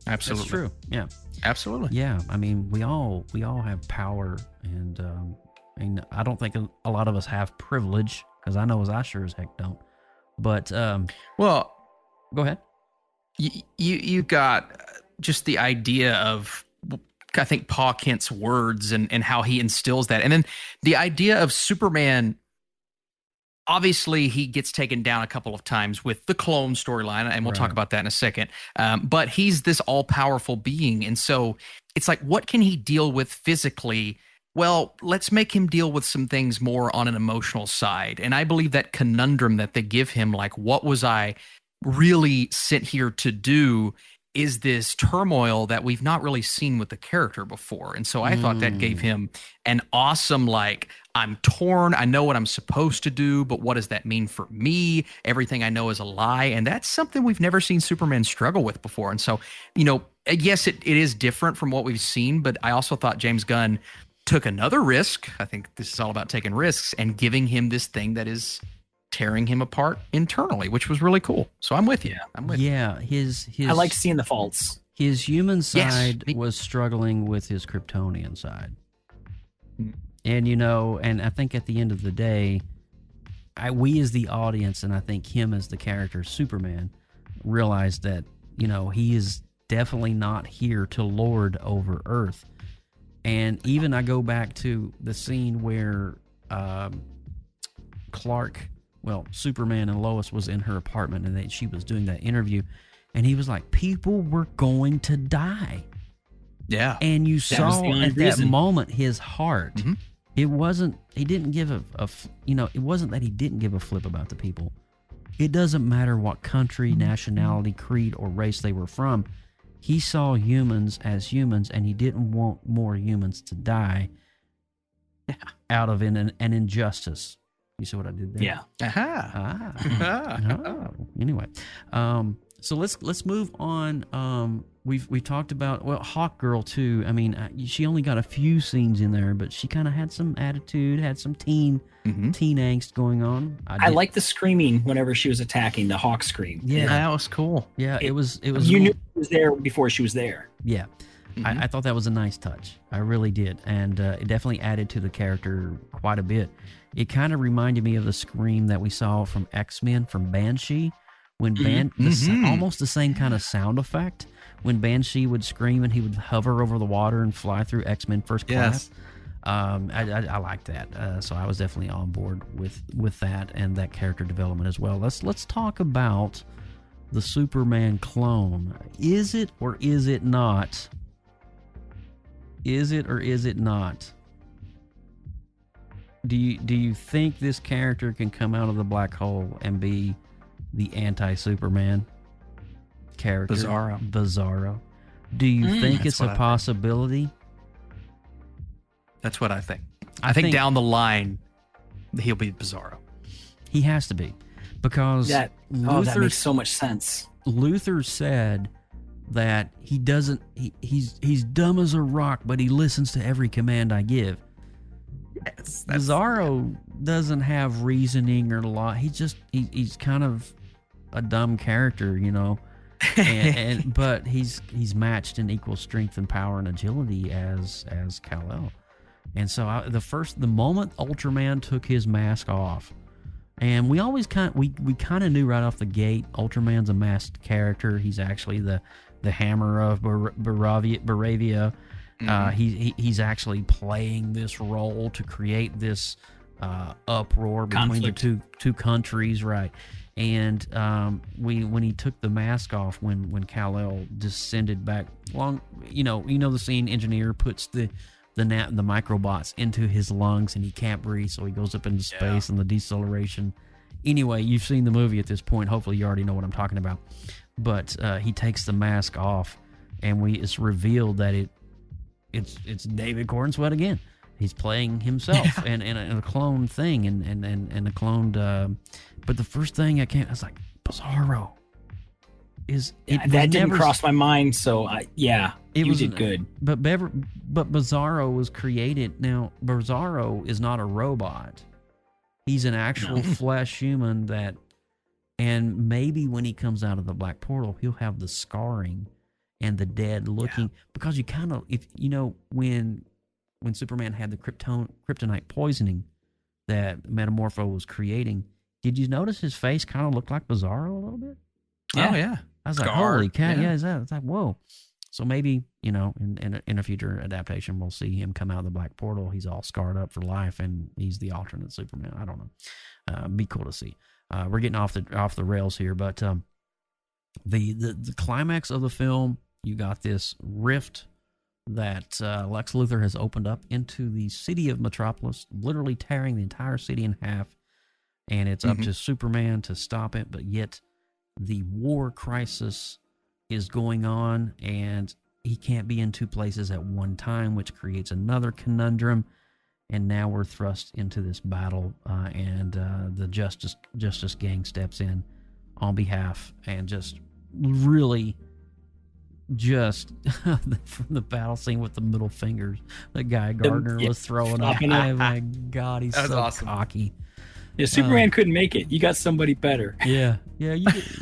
Absolutely. That's true. Yeah. Absolutely. Yeah. I mean, we all have power, and I don't think a lot of us have privilege, because I know I sure as heck don't. But well, go ahead. You got just the idea of, I think, Pa Kent's words and how he instills that. And then the idea of Superman, obviously he gets taken down a couple of times with the clone storyline, and we'll talk about that in a second. But he's this all-powerful being. And so it's like, what can he deal with physically? Well, let's make him deal with some things more on an emotional side. And I believe that conundrum that they give him, like, what was I really sent here to do, is this turmoil that we've not really seen with the character before. And so I thought that gave him an awesome, like, I'm torn. I know what I'm supposed to do, but what does that mean for me? Everything I know is a lie. And that's something we've never seen Superman struggle with before. And so, yes, it is different from what we've seen, but I also thought James Gunn took another risk. I think this is all about taking risks and giving him this thing that is tearing him apart internally, which was really cool. So I'm with you. Yeah, his I like seeing the faults. His human side was struggling with his Kryptonian side. And and I think at the end of the day, we as the audience, and I think him as the character Superman, realized that, he is definitely not here to lord over Earth. And even I go back to the scene where Superman and Lois was in her apartment, and she was doing that interview, and he was like, people were going to die. Yeah. And you saw at that moment his heart. It wasn't, he didn't give it wasn't that he didn't give a flip about the people. It doesn't matter what country, nationality, creed, or race they were from. He saw humans as humans, and he didn't want more humans to die out of an injustice. You see what I did there? Yeah. Anyway, so let's move on. We've talked about, Hawk Girl too. I mean, she only got a few scenes in there, but she kind of had some attitude, had some teen angst going on. I like the screaming whenever she was attacking, the Hawk scream. Yeah, that was cool. Yeah, it was. You knew she was there before she was there. Yeah. I thought that was a nice touch. I really did. And it definitely added to the character quite a bit. It kind of reminded me of the scream that we saw from X-Men, from Banshee, when almost the same kind of sound effect when Banshee would scream and he would hover over the water and fly through X-Men First Class. I like that. So I was definitely on board with that and that character development as well. Let's talk about the Superman clone. Is it or is it not? Is it or is it not? Do you think this character can come out of the black hole and be the anti-Superman character? Bizarro. Do you think it's a possibility? That's what I think. I think down the line, he'll be Bizarro. He has to be, because that makes so much sense. Luther said that he doesn't. He's dumb as a rock, but he listens to every command I give. Yes, Bizarro doesn't have reasoning or law. He's kind of a dumb character, you know. But he's matched in equal strength and power and agility as Kal-El. And so the moment Ultraman took his mask off, and we always we kind of knew right off the gate Ultraman's a masked character. He's actually the hammer of Baravia. He's actually playing this role to create this uproar between the two countries, right? And when he took the mask off, when Kal-El descended back you know the scene, Engineer puts the microbots into his lungs and he can't breathe, so he goes up into space and the deceleration. Anyway, you've seen the movie at this point. Hopefully you already know what I'm talking about. But he takes the mask off, and it's revealed that it's David Cornsweet again. He's playing himself and a clone thing and a cloned. But the first thing I was like, Bizarro. That didn't cross my mind. So you did good. But Bizarro was created. Now Bizarro is not a robot. He's an actual flesh human and maybe when he comes out of the black portal, he'll have the scarring and the dead looking, because you kind of, if you know, when Superman had the kryptonite poisoning that Metamorpho was creating, did you notice his face kind of looked like Bizarro a little bit? Yeah. Oh yeah. I was like, holy cat, it's like, whoa. So maybe, you know, in a future adaptation, we'll see him come out of the black portal. He's all scarred up for life, and he's the alternate Superman. I don't know. Be cool to see. We're getting off the rails here, but the climax of the film, you got this rift that Lex Luthor has opened up into the city of Metropolis, literally tearing the entire city in half, and it's up to Superman to stop it, but yet the war crisis is going on, and he can't be in two places at one time, which creates another conundrum. And now we're thrust into this battle, and the Justice Gang steps in on behalf, and just really from the battle scene with the middle fingers that Guy Gardner was throwing up. Oh my God, he's so awesome. Cocky. Yeah, Superman couldn't make it. You got somebody better. Yeah. He's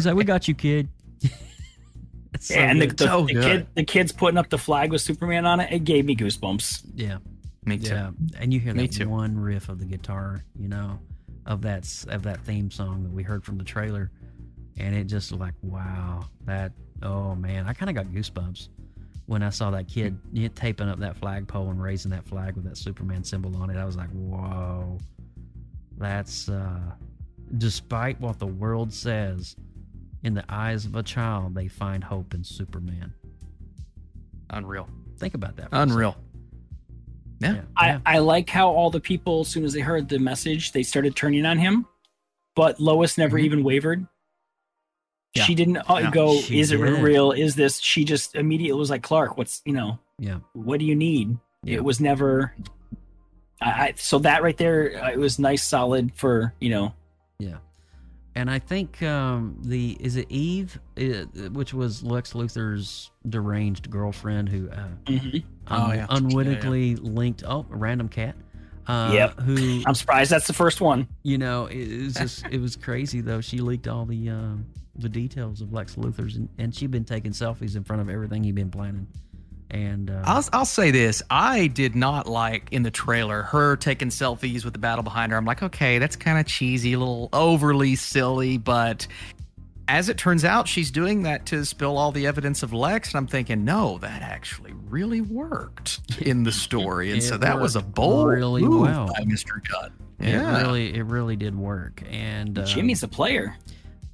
like, we got you, kid. So and the kid's putting up the flag with Superman on it. It gave me goosebumps. Yeah, me too. Yeah, and you hear that one riff of the guitar, you know, of that theme song that we heard from the trailer, and it just like, wow, oh man, I kind of got goosebumps when I saw that kid taping up that flagpole and raising that flag with that Superman symbol on it. I was like, whoa, that's despite what the world says. In the eyes of a child, they find hope in Superman. Unreal. Think about that. Unreal. Yeah. I like how all the people, as soon as they heard the message, they started turning on him. But Lois never even wavered. Yeah. She didn't go, is it real? Is this? She just immediately was like, Clark, what do you need? Yeah. It was never. So that right there, it was nice, solid for, Yeah. And I think is it Eve, which was Lex Luthor's deranged girlfriend who unwittingly linked a random cat. Who I'm surprised that's the first one. You know, it was crazy though. She leaked all the details of Lex Luthor's, and she'd been taking selfies in front of everything he'd been planning. And I'll say this. I did not like in the trailer her taking selfies with the battle behind her. I'm like, okay, that's kind of cheesy, a little overly silly. But as it turns out, she's doing that to spill all the evidence of Lex. And I'm thinking, no, that actually really worked in the story. And so that was a bold really move well by Mr. Gunn. It really did work. And Jimmy's a player.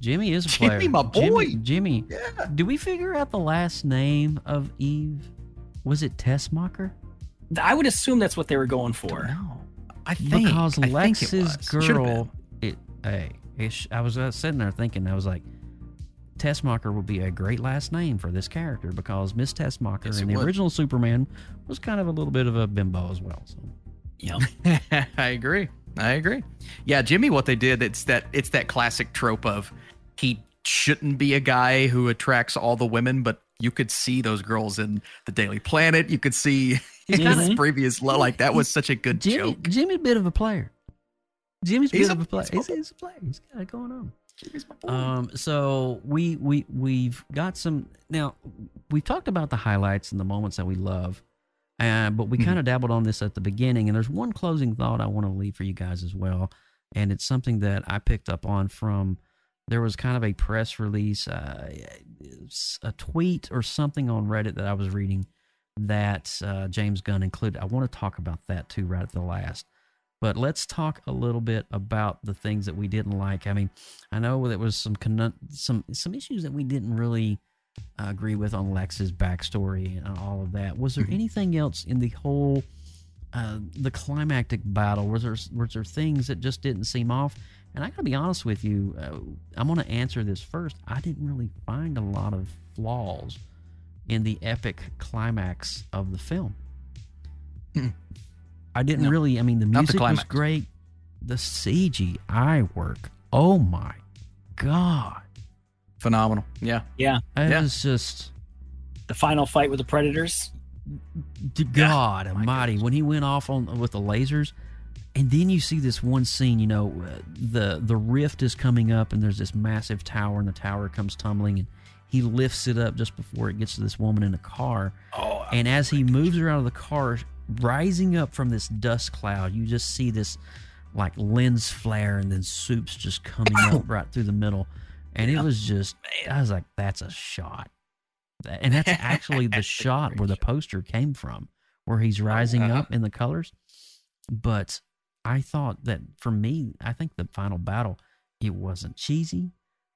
Jimmy is a player. Jimmy, my boy. Jimmy. Yeah. Do we figure out the last name of Eve? Was it Tessmacher? I would assume that's what they were going for. No, I think Because I think Lex's it was. Should've girl, been. I was sitting there thinking, I was like, Tessmacher would be a great last name for this character because Miss Tessmacher Yes, in it the would. original Superman was kind of a little bit of a bimbo as well. So Yep. I agree. Yeah, Jimmy, what they did, it's that classic trope of he shouldn't be a guy who attracts all the women, but you could see those girls in the Daily Planet. You could see his previous like that was such a good joke. Jimmy's a bit of a player. Jimmy's a He's bit a- of a player. He's a player. He's got it going on. So we've got some now. We've talked about the highlights and the moments that we love, but we kind of dabbled on this at the beginning. And there's one closing thought I want to leave for you guys as well, and it's something that I picked up on from. There was kind of a press release, a tweet or something on Reddit that I was reading that James Gunn included. I want to talk about that too right at the last. But let's talk a little bit about the things that we didn't like. I mean, I know there was some issues that we didn't really agree with on Lex's backstory and all of that. Was there anything else in the whole the climactic battle? Was there things that just didn't seem off? And I gotta be honest with you, I'm gonna answer this first. I didn't really find a lot of flaws in the epic climax of the film. I didn't really. I mean, the music was great. The CGI work, oh my god, Phenomenal. Yeah. it was just The final fight with the Predators. God Almighty when he went off with the lasers. And then you see this one scene, the rift is coming up and there's this massive tower and the tower comes tumbling and he lifts it up just before it gets to this woman in a car. And as he moves her out of the car, rising up from this dust cloud, you just see this like lens flare and then soups just coming up right through the middle. And it was just, I was like, that's a shot. And that's actually the shot where the poster came from, where he's rising up in the colors. But I thought that for me, I think the final battle, it wasn't cheesy.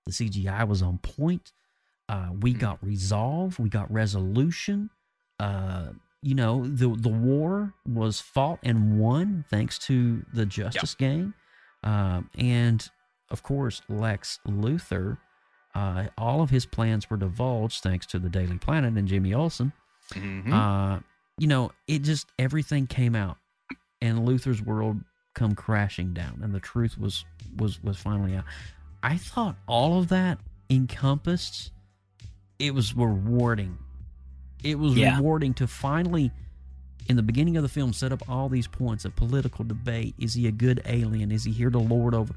The CGI was on point. We got resolve. We got resolution. The war was fought and won thanks to the Justice Gang. And, of course, Lex Luthor, all of his plans were divulged thanks to the Daily Planet and Jimmy Olsen. It just, everything came out. And Luthor's world come crashing down, and the truth was finally out. I thought all of that encompassed. It was rewarding. It was rewarding to finally, in the beginning of the film, set up all these points of political debate. Is he a good alien? Is he here to lord over?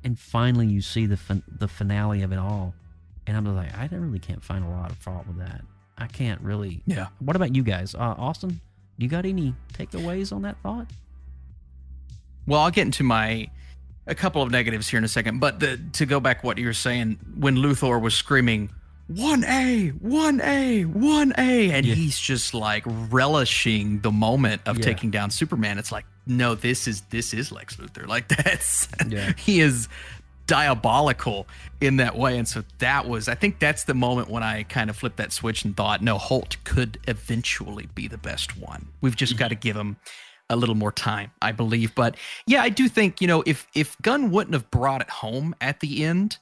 And finally, you see the finale of it all. And I'm like, I really can't find a lot of fault with that. I can't really. Yeah. What about you guys, Austin? You got any takeaways on that thought? Well, I'll get into a couple of negatives here in a second, but to go back what you were saying, when Luthor was screaming, 1A, 1A, 1A, and he's just like relishing the moment of taking down Superman. It's like, no, this is Lex Luthor. Like he is diabolical in that way. And so I think that's the moment when I kind of flipped that switch and thought, no, Holt could eventually be the best one. We've just got to give him a little more time, I believe. But yeah, I do think, if Gunn wouldn't have brought it home at the end,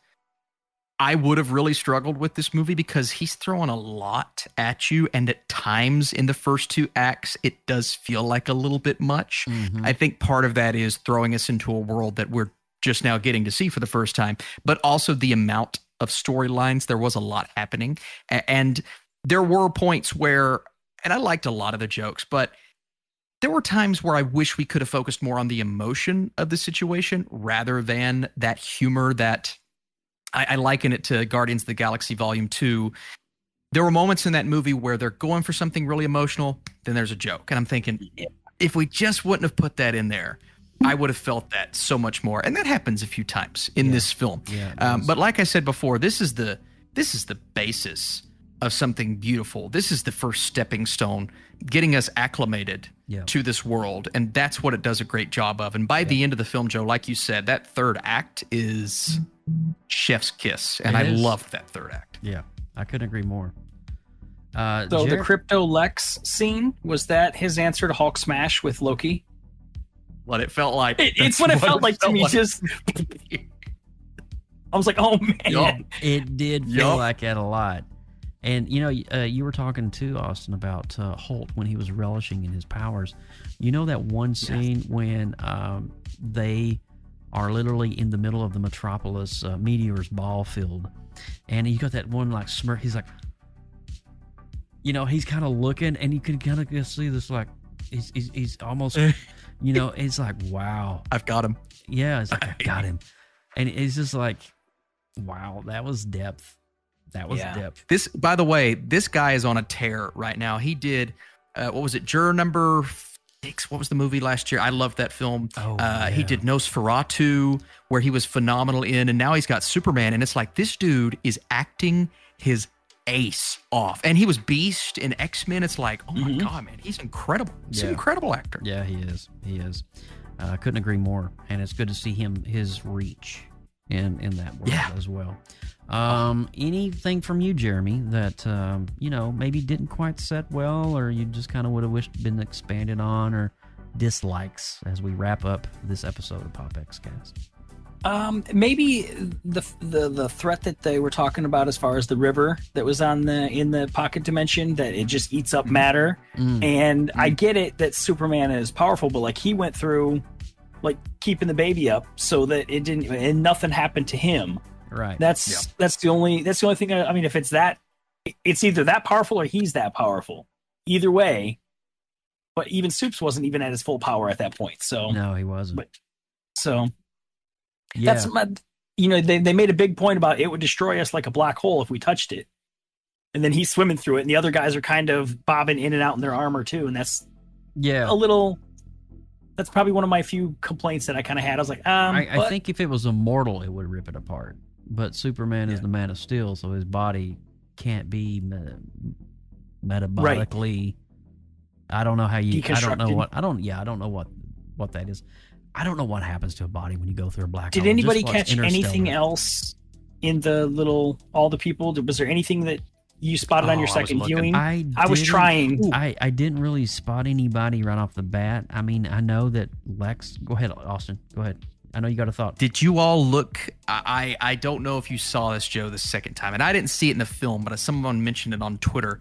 I would have really struggled with this movie because he's throwing a lot at you. And at times in the first two acts, it does feel like a little bit much. I think part of that is throwing us into a world that we're just now getting to see for the first time, but also the amount of storylines. There was a lot happening. And there were points where, and I liked a lot of the jokes, but there were times where I wish we could have focused more on the emotion of the situation rather than that humor that I liken it to Guardians of the Galaxy Volume 2. there were moments in that movie where they're going for something really emotional, then there's a joke. And I'm thinking, if we just wouldn't have put that in there, I would have felt that so much more. And that happens a few times in this film. Yeah, but like I said before, this is the basis of something beautiful. This is the first stepping stone, getting us acclimated to this world. And that's what it does a great job of. And by the end of the film, Joe, like you said, that third act is chef's kiss. And I loved that third act. Yeah, I couldn't agree more. So the Crypto Lex scene, was that his answer to Hulk smash with Loki? What it felt like. It's what it felt like to me. Just, I was like, oh man. Yup. It did feel like it a lot. And, you know, you were talking to Austin about Holt when he was relishing in his powers. You know that one scene when they are literally in the middle of the Metropolis Meteor's ball field, and you got that one like smirk. He's like, you know, he's kind of looking, and you can kind of see this like he's almost, you know, it's like, wow, I've got him. Yeah, it's like, I got him, and it's just like, wow, that was depth. That was depth. This, by the way, this guy is on a tear right now. He did, what was it, Juror Number 6? What was the movie last year? I loved that film. He did Nosferatu, where he was phenomenal in, and now he's got Superman, and it's like, this dude is acting his ace off. And he was Beast in X-Men. It's like, oh my God, man, he's incredible. He's an incredible actor. Yeah, he is. He is. I couldn't agree more. And it's good to see his reach in that world as well. Anything from you, Jeremy, that you know, maybe didn't quite set well, or you just kind of would have wished been expanded on, or dislikes as we wrap up this episode of PopX Cast? Maybe the threat that they were talking about as far as the river that was in the pocket dimension, that it just eats up matter. And I get it that Superman is powerful, but like, he went through like keeping the baby up so that it didn't, and nothing happened to him. Right. That's the only thing. I mean, if it's that, it's either that powerful or he's that powerful. Either way. But even Supes wasn't even at his full power at that point. So no, he wasn't. That's my, you know, they made a big point about it would destroy us like a black hole if we touched it. And then he's swimming through it, and the other guys are kind of bobbing in and out in their armor too. And that's a little. That's probably one of my few complaints that I kind of had. I was like, I think if it was immortal, it would rip it apart. But Superman is the Man of Steel, so his body can't be metabolically. I don't know how you. I don't know what. I don't know what that is. I don't know what happens to a body when you go through a black hole. Did anybody catch anything else in all the people? Was there anything that you spotted on your second viewing? I was trying. I didn't really spot anybody right off the bat. I mean, I know that Lex. Go ahead, Austin. Go ahead. I know you got a thought. Did you all look? I don't know if you saw this, Joe, the second time, and I didn't see it in the film, but someone mentioned it on Twitter.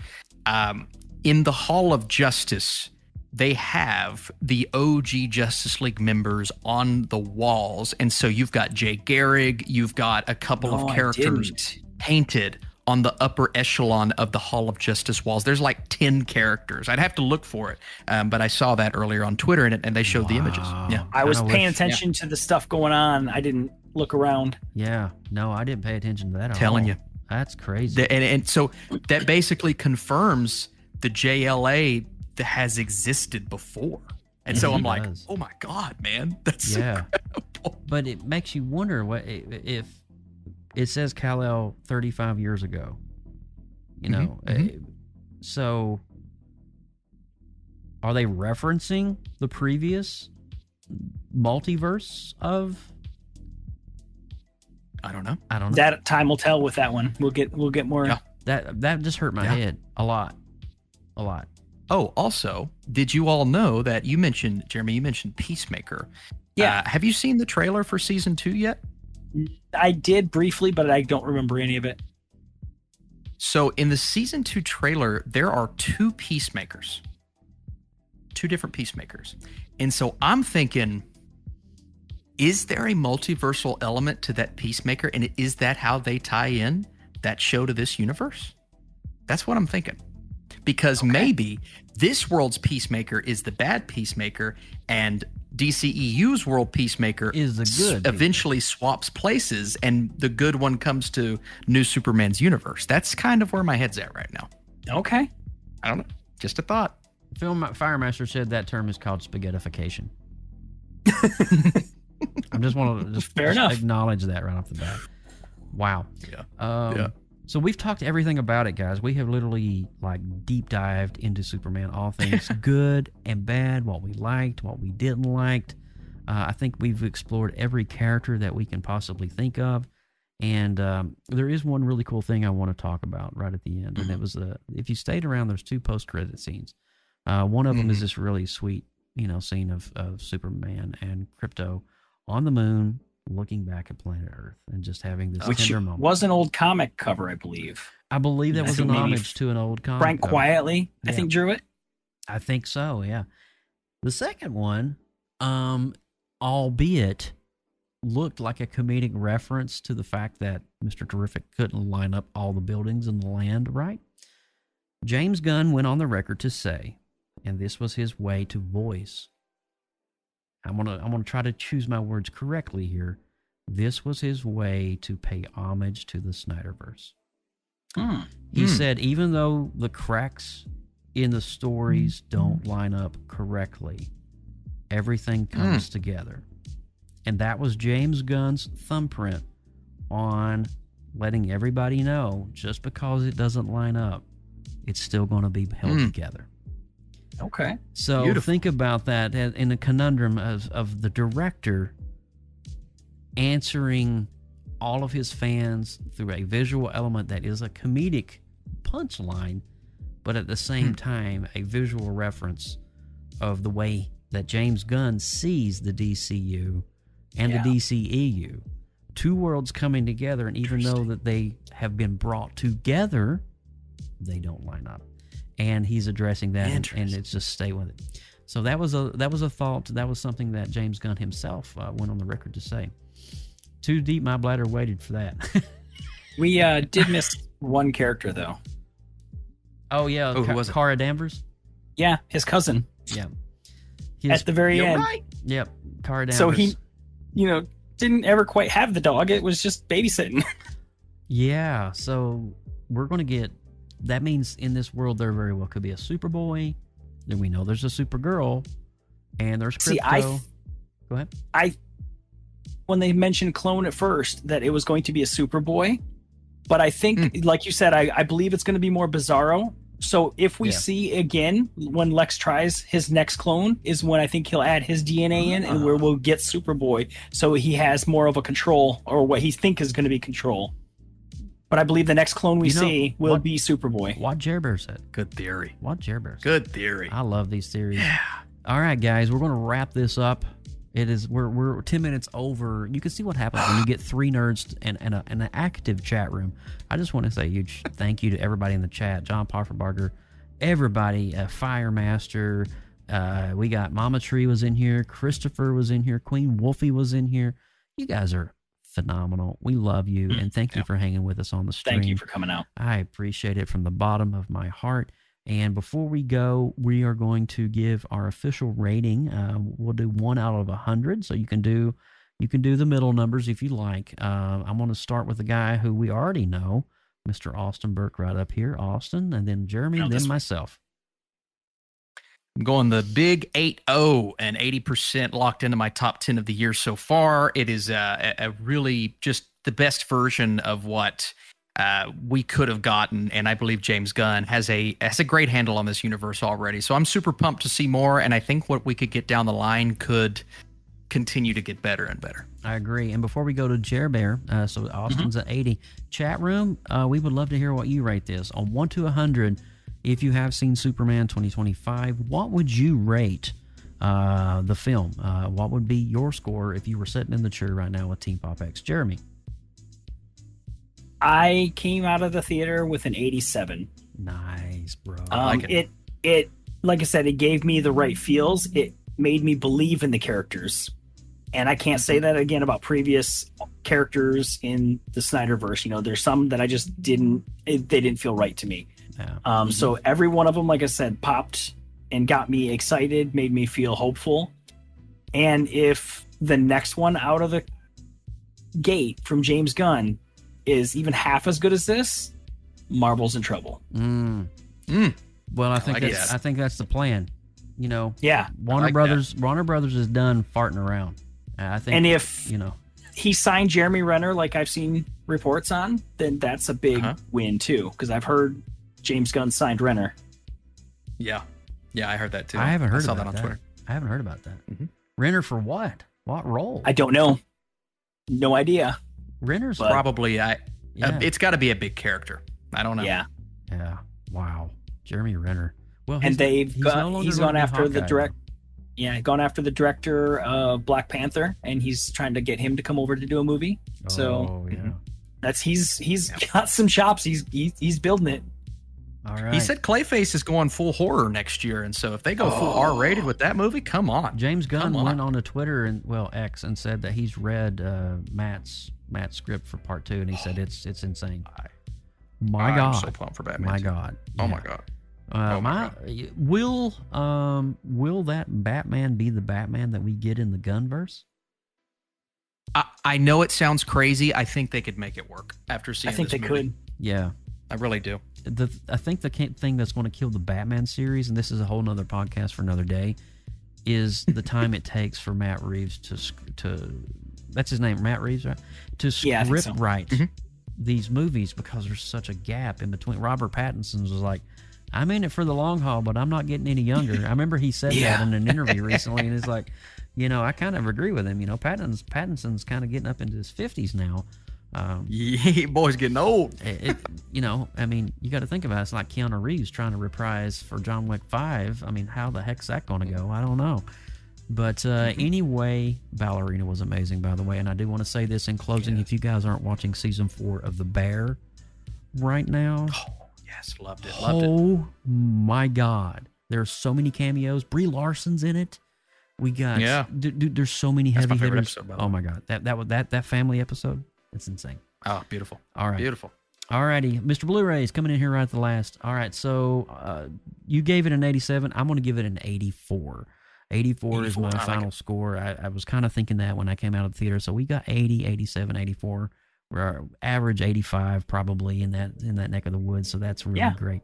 In the Hall of Justice, they have the OG Justice League members on the walls, and so you've got Jay Garrick, you've got a couple of characters painted on the upper echelon of the Hall of Justice walls. There's like 10 characters. I'd have to look for it, but I saw that earlier on Twitter, and they showed the images. Yeah, I was paying attention to the stuff going on. I didn't look around. Yeah, no, I didn't pay attention to that. Telling you, that's crazy. And so that basically confirms the JLA that has existed before. And so I'm like, oh my God, man, that's incredible. But it makes you wonder what if it says Kal-El 35 years ago, you know, so are they referencing the previous multiverse of? I don't know. That time will tell with that one. We'll get more. Yeah. That just hurt my head a lot. Oh, also, did you all know that Jeremy, you mentioned Peacemaker. Yeah. Have you seen the trailer for season 2 yet? I did briefly, but I don't remember any of it. So in the season 2 trailer, there are 2 Peacemakers. 2 different Peacemakers. And so I'm thinking, is there a multiversal element to that Peacemaker? And is that how they tie in that show to this universe? That's what I'm thinking. Because maybe this world's Peacemaker is the bad Peacemaker, and DCEU's World Peacemaker Is the good eventually swaps places, and the good one comes to New Superman's universe. That's kind of where my head's at right now. Okay. I don't know. Just a thought. Film Firemaster said that term is called spaghettification. I just want to Fair enough. acknowledge that right off the bat. Wow. Yeah. So we've talked everything about it, guys. We have literally like deep dived into Superman, all things good and bad, what we liked, what we didn't like. I think we've explored every character that we can possibly think of. And there is one really cool thing I want to talk about right at the end. And it was, if you stayed around, there's 2 post-credit scenes. One of them is this really sweet, scene of Superman and Krypto on the moon, looking back at planet Earth and just having this tender moment. Was an old comic cover, I believe. I believe that was an homage to an old comic. Frank Quietly, I think, drew it. I think so, yeah. The second one, albeit looked like a comedic reference to the fact that Mr. Terrific couldn't line up all the buildings in the land right. James Gunn went on the record to say, and this was his way to voice, I'm gonna try to choose my words correctly here. This was his way to pay homage to the Snyderverse. He said, even though the cracks in the stories don't line up correctly, everything comes together. And that was James Gunn's thumbprint on letting everybody know, just because it doesn't line up, it's still going to be held together. Okay. So Beautiful. Think about that in a conundrum of the director answering all of his fans through a visual element that is a comedic punchline, but at the same time, a visual reference of the way that James Gunn sees the DCU and the DCEU. 2 worlds coming together, and even though that they have been brought together, they don't line up. And he's addressing that, and it's just stay with it. So that was a thought. That was something that James Gunn himself went on the record to say. Too deep, my bladder waited for that. We did miss one character, though. Oh yeah, who was it? Kara Danvers. Yeah, his cousin. Yeah, At the very end. Right. Yep, Kara Danvers. So he, didn't ever quite have the dog. It was just babysitting. Yeah, so we're going to get. That means in this world there very well could be a Superboy. Then we know there's a Supergirl, and there's Krypto. Go ahead. When they mentioned clone at first, that it was going to be a Superboy, but I think, like you said, I believe it's going to be more Bizarro. So if we see again when Lex tries his next clone is when I think he'll add his DNA in, and where we'll get Superboy, so he has more of a control, or what he think is going to be control. But I believe the next clone we see will be Superboy. What Jer Bear said. Good theory. What Jer Bear said. Good theory. I love these theories. Yeah. All right, guys, we're going to wrap this up. We're 10 minutes over. You can see what happens when you get 3 nerds and an active chat room. I just want to say a huge thank you to everybody in the chat. John Pofferbarger, everybody, Firemaster. We got Mama Tree was in here. Christopher was in here. Queen Wolfie was in here. You guys are phenomenal. We love you, and thank you for hanging with us on the stream. Thank you for coming out. I appreciate it from the bottom of my heart. And before we go, we are going to give our official rating. We'll do 1 out of 100, so you can do the middle numbers if you like. I'm going to start with the guy who we already know, Mr. Austin Burke, right up here. Austin, and then Jeremy, and then myself. I'm going the big 8-0 and 80% locked into my top 10 of the year so far. It is a really just the best version of what we could have gotten, and I believe James Gunn has a great handle on this universe already. So I'm super pumped to see more, and I think what we could get down the line could continue to get better and better. I agree. And before we go to Jer Bear, so Austin's at 80. Chat room, we would love to hear what you rate this. On 1 to 100, if you have seen Superman 2025, what would you rate the film? What would be your score if you were sitting in the chair right now with Team POPX? Jeremy? I came out of the theater with an 87. Nice, bro. It like I said, it gave me the right feels. It made me believe in the characters. And I can't say that again about previous characters in the Snyderverse. There's some that I just they didn't feel right to me. Yeah. So every one of them, like I said, popped and got me excited, made me feel hopeful. And if the next one out of the gate from James Gunn is even half as good as this, Marvel's in trouble. Well, I think like that's that. I think that's the plan. You know, Yeah. Warner Brothers is done farting around. I think, And if you know, he signed Jeremy Renner, like I've seen reports on, then that's a big win too. Because I've heard James Gunn signed Renner. Yeah, I heard that too. I haven't heard saw about that on Twitter. I haven't heard about that. Renner for what? What role? I don't know. No idea. Renner's But- Probably, Yeah. it's got to be a big character. I don't know. Yeah. Yeah. Wow. Jeremy Renner. Well, And he's no longer he's gonna gone be after the Hawkeye, direct. Yeah, gone after the director of Black Panther, and he's trying to get him to come over to do a movie. though. So Oh, yeah. that's he's got some chops. He's building it. All right. He said Clayface is going full horror next year, and so if they go full R-rated with that movie, come on. James Gunn Come on. went on to Twitter and X and said that he's read Matt's script for part 2, and he said it's insane. My I'm God. so pumped for Batman. My God. Oh Yeah. my God. Will that Batman be the Batman that we get in the Gunverse? I know it sounds crazy. I think they could make it work after I seeing think this they movie. could. Yeah. I really do. I think the thing that's going to kill the Batman series, and this is a whole nother podcast for another day, is the time it takes for Matt Reeves to that's his name, Matt Reeves, right? To Yeah, I think script so. write these movies, because there's such a gap in between. Robert Pattinson was like, I'm in it for the long haul, but I'm not getting any younger. I remember he said that in an interview recently, and it's like, I kind of agree with him. Pattinson's kind of getting up into his 50s now. Yeah, boy's getting old. You got to think about it. It's like Keanu Reeves trying to reprise for John Wick 5. I mean, how the heck's that going to go? I don't know. But anyway, Ballerina was amazing, by the way. And I do want to say this in closing. If you guys aren't watching season 4 of The Bear right now. Oh, yes, loved it. Oh, my God. There's so many cameos. Brie Larson's in it. We got, dude, there's so many That's my heavy favorite hitters. episode, by the Oh, way. my God. That family episode, it's insane. Oh, beautiful. All right. Beautiful. Alrighty, Mr. Blu-rays coming in here right at the last. All right, so you gave it an 87. I'm going to give it an 84. 84 is my final score. I was kind of thinking that when I came out of the theater. So we got 80, 87, 84. We're average 85 probably in that neck of the woods. So that's really great.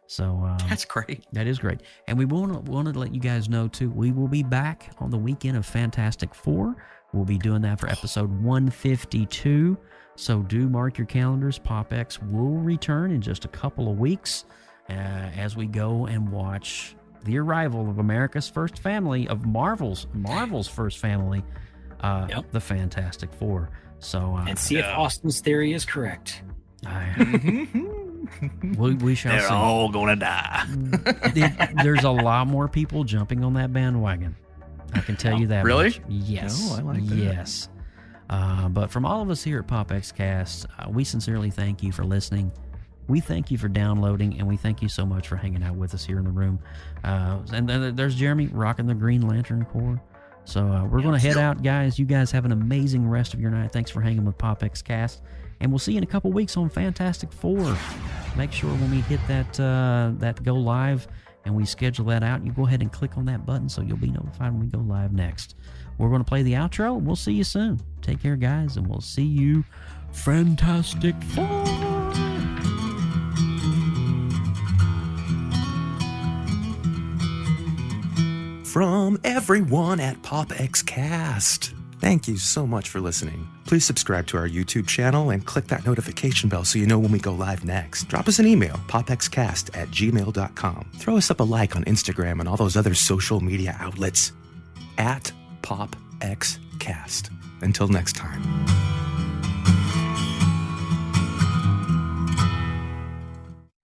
So That's great. that is great. And we want to let you guys know too, we will be back on the weekend of Fantastic Four. We'll be doing that for episode 152. So do mark your calendars. PopX will return in just a couple of weeks as we go and watch the arrival of America's first family, of Marvel's first family, the Fantastic Four. So And see if Austin's theory is correct. we shall They're see. all gonna die. There's a lot more people jumping on that bandwagon. I can tell you that. Really? Much. Yes. Oh, I like that. Yes. But from all of us here at PopX Cast, we sincerely thank you for listening. We thank you for downloading, and we thank you so much for hanging out with us here in the room. And then there's Jeremy rocking the Green Lantern Corps. So we're going to head out, guys. You guys have an amazing rest of your night. Thanks for hanging with PopX Cast. And we'll see you in a couple weeks on Fantastic Four. Make sure when we hit that go live and we schedule that out, you go ahead and click on that button so you'll be notified when we go live next. We're going to play the outro. We'll see you soon. Take care, guys, and we'll see you Fantastic Four. From everyone at PopX Cast, thank you so much for listening. Please subscribe to our YouTube channel and click that notification bell so you know when we go live next. Drop us an email, popxcast@gmail.com. Throw us up a like on Instagram and all those other social media outlets at PopXCast. Until next time.